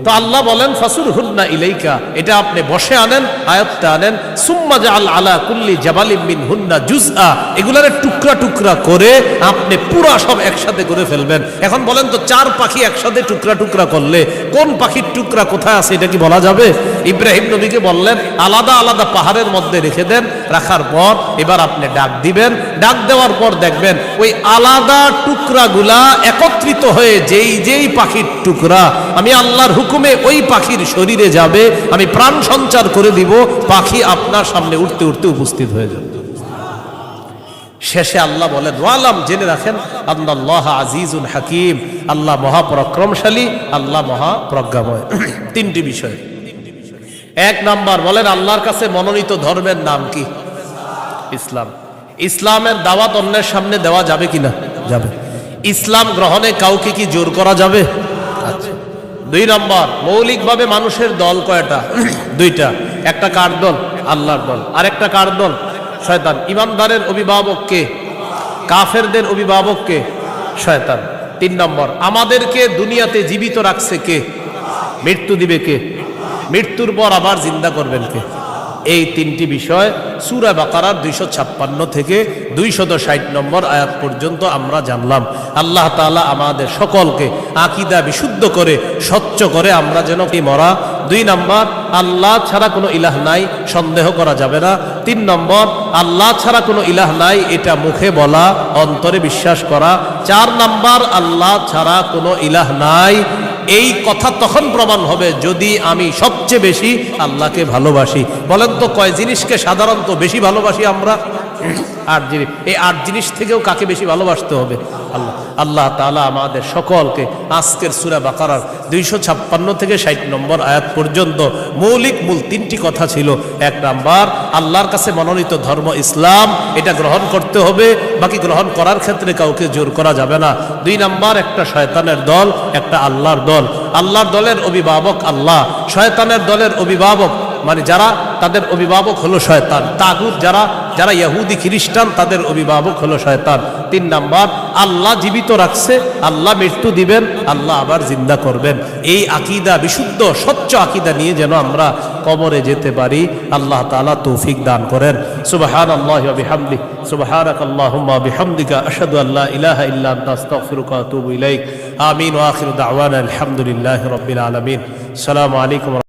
তো আল্লাহ বলেন ফাসুরহুন্না ইলাইকা, এটা আপনি বসে আনেন, আয়াতটা আনেন। সুম্মা জাআল আলা কুল্লি জাবালিম মিনহুন্না জুজআ, এগুলারে টুকরা টুকরা করে আপনি পুরা সব একসাথে করে ফেলবেন। এখন বলেন তো 4 পাখি একসাথে টুকরা টুকরা করলে কোন পাখির টুকরা কোথায় আছে এটা কি বলা যাবে? ইব্রাহিম নবীকে বললেন আলাদা আলাদা পাহাড়ের মধ্যে রেখে দেন। রাখার পর এবার আপনি ডাক দিবেন। ডাক দেওয়ার পর দেখবেন ওই আলাদা টুকরাগুলা একত্রিত হয়ে যেই যেই পাখির টুকরা আমি আল্লাহর হুকুমে ওই পাখির শরীরে যাবে, আমি প্রাণ সঞ্চার করে দিব, পাখি আপনার সামনে উঠতে উঠতে উপস্থিত হয়ে যাবে। শেষে আল্লাহ বলেন ওয়ালাম, জেনে রাখেন আল্লাহ আজিজুন হাকিম, আল্লাহ মহাপরাক্রমশালী, আল্লাহ মহাপ্রজ্ঞাময়। 3টি বিষয়। 1 নাম্বার বলেন আল্লাহর কাছে মনোনীত ধর্মের নাম কি? ইসলাম। ইসলামের দাওয়াত অন্যের সামনে দেওয়া যাবে কিনা? যাবে। ইসলাম গ্রহণে কাউকে কি জোর করা যাবে? আচ্ছা। 2 নম্বর, মৌলিকভাবে মানুষের দল কয়টা? 2টা। একটা কার দল? আল্লাহর দল। আর একটা কার দল? শয়তান। ইমানদারের অভিভাবক কে? কাফেরদের অভিভাবক কে? শয়তান। 3 নম্বর, আমাদেরকে দুনিয়াতে জীবিত রাখছে কে? মৃত্যু দিবে কে? মৃত্যুর পর আবার জিন্দা করবেন কে? এই 3টি বিষয় সূরা বাকারার 256 থেকে 260 নম্বর আয়াত পর্যন্ত আমরা জানলাম। আল্লাহ তাআলা আমাদের সকলকে আকীদা বিশুদ্ধ করে স্বচ্ছ করে আমরা যেন মরা। 2 নম্বর, আল্লাহ ছাড়া কোনো ইলাহ নাই, সন্দেহ করা যাবে না। 3 নম্বর, আল্লাহ ছাড়া কোনো ইলাহ নাই, এটা মুখে বলা, অন্তরে বিশ্বাস করা। 4 নম্বর, আল্লাহ ছাড়া কোনো ইলাহ নাই, এই কথা তখন প্রমাণ হবে যদি আমি সবচেয়ে বেশি আল্লাহকে ভালোবাসি। বলেন তো কয় জিনিসকে সাধারণত বেশি ভালোবাসি আমরা? 8 জিনিস। এই 8 জিনিস থেকেও কাকে বেশি ভালোবাসতে হবে? আল্লাহ। আল্লাহ তাআলা আমাদের সকলকে আজকের সূরা বাকারার 256 থেকে 60 নম্বর আয়াত পর্যন্ত মূল 3টি কথা ছিল। 1 নাম্বার, আল্লাহর কাছে মনোনীত ধর্ম ইসলাম, এটা গ্রহণ করতে হবে, বাকি গ্রহণ করার ক্ষেত্রে কাউকে জোর করা যাবে না। 2 নাম্বার, একটা শয়তানের দল, একটা আল্লাহর দল। আল্লাহর দলের অভিভাবক আল্লাহ, শয়তানের দলের অভিভাবক মানে যারা, তাদের অভিভাবক হলো শয়তান। তাগুত যারা ইহুদি খ্রিস্টান, তাদের অভিভাবক হলো শয়তান। 3 নাম্বার, আল্লাহ জীবিত রাখছে, আল্লাহ মৃত্যু দিবেন, আল্লাহ আবার জিন্দা করবেন। এই আকীদা, বিশুদ্ধ স্বচ্ছ আকীদা নিয়ে যেন আমরা কবরে যেতে পারি, আল্লাহ তাআলা তৌফিক দান করেন। সুবহানাল্লাহি ওয়া বিহামদিহি, সুবহানাকাল্লাহুম্মা ওয়া বিহামদিকা, আশহাদু আল্লা ইলাহা ইল্লা আনতা, আস্তাগফিরুকা ওয়া আতুবু ইলাইক। আমিন ওয়া আখিরু দাওয়ানা আলহামদুলিল্লাহি রাব্বিল আলামিন। আসসালামু আলাইকুম।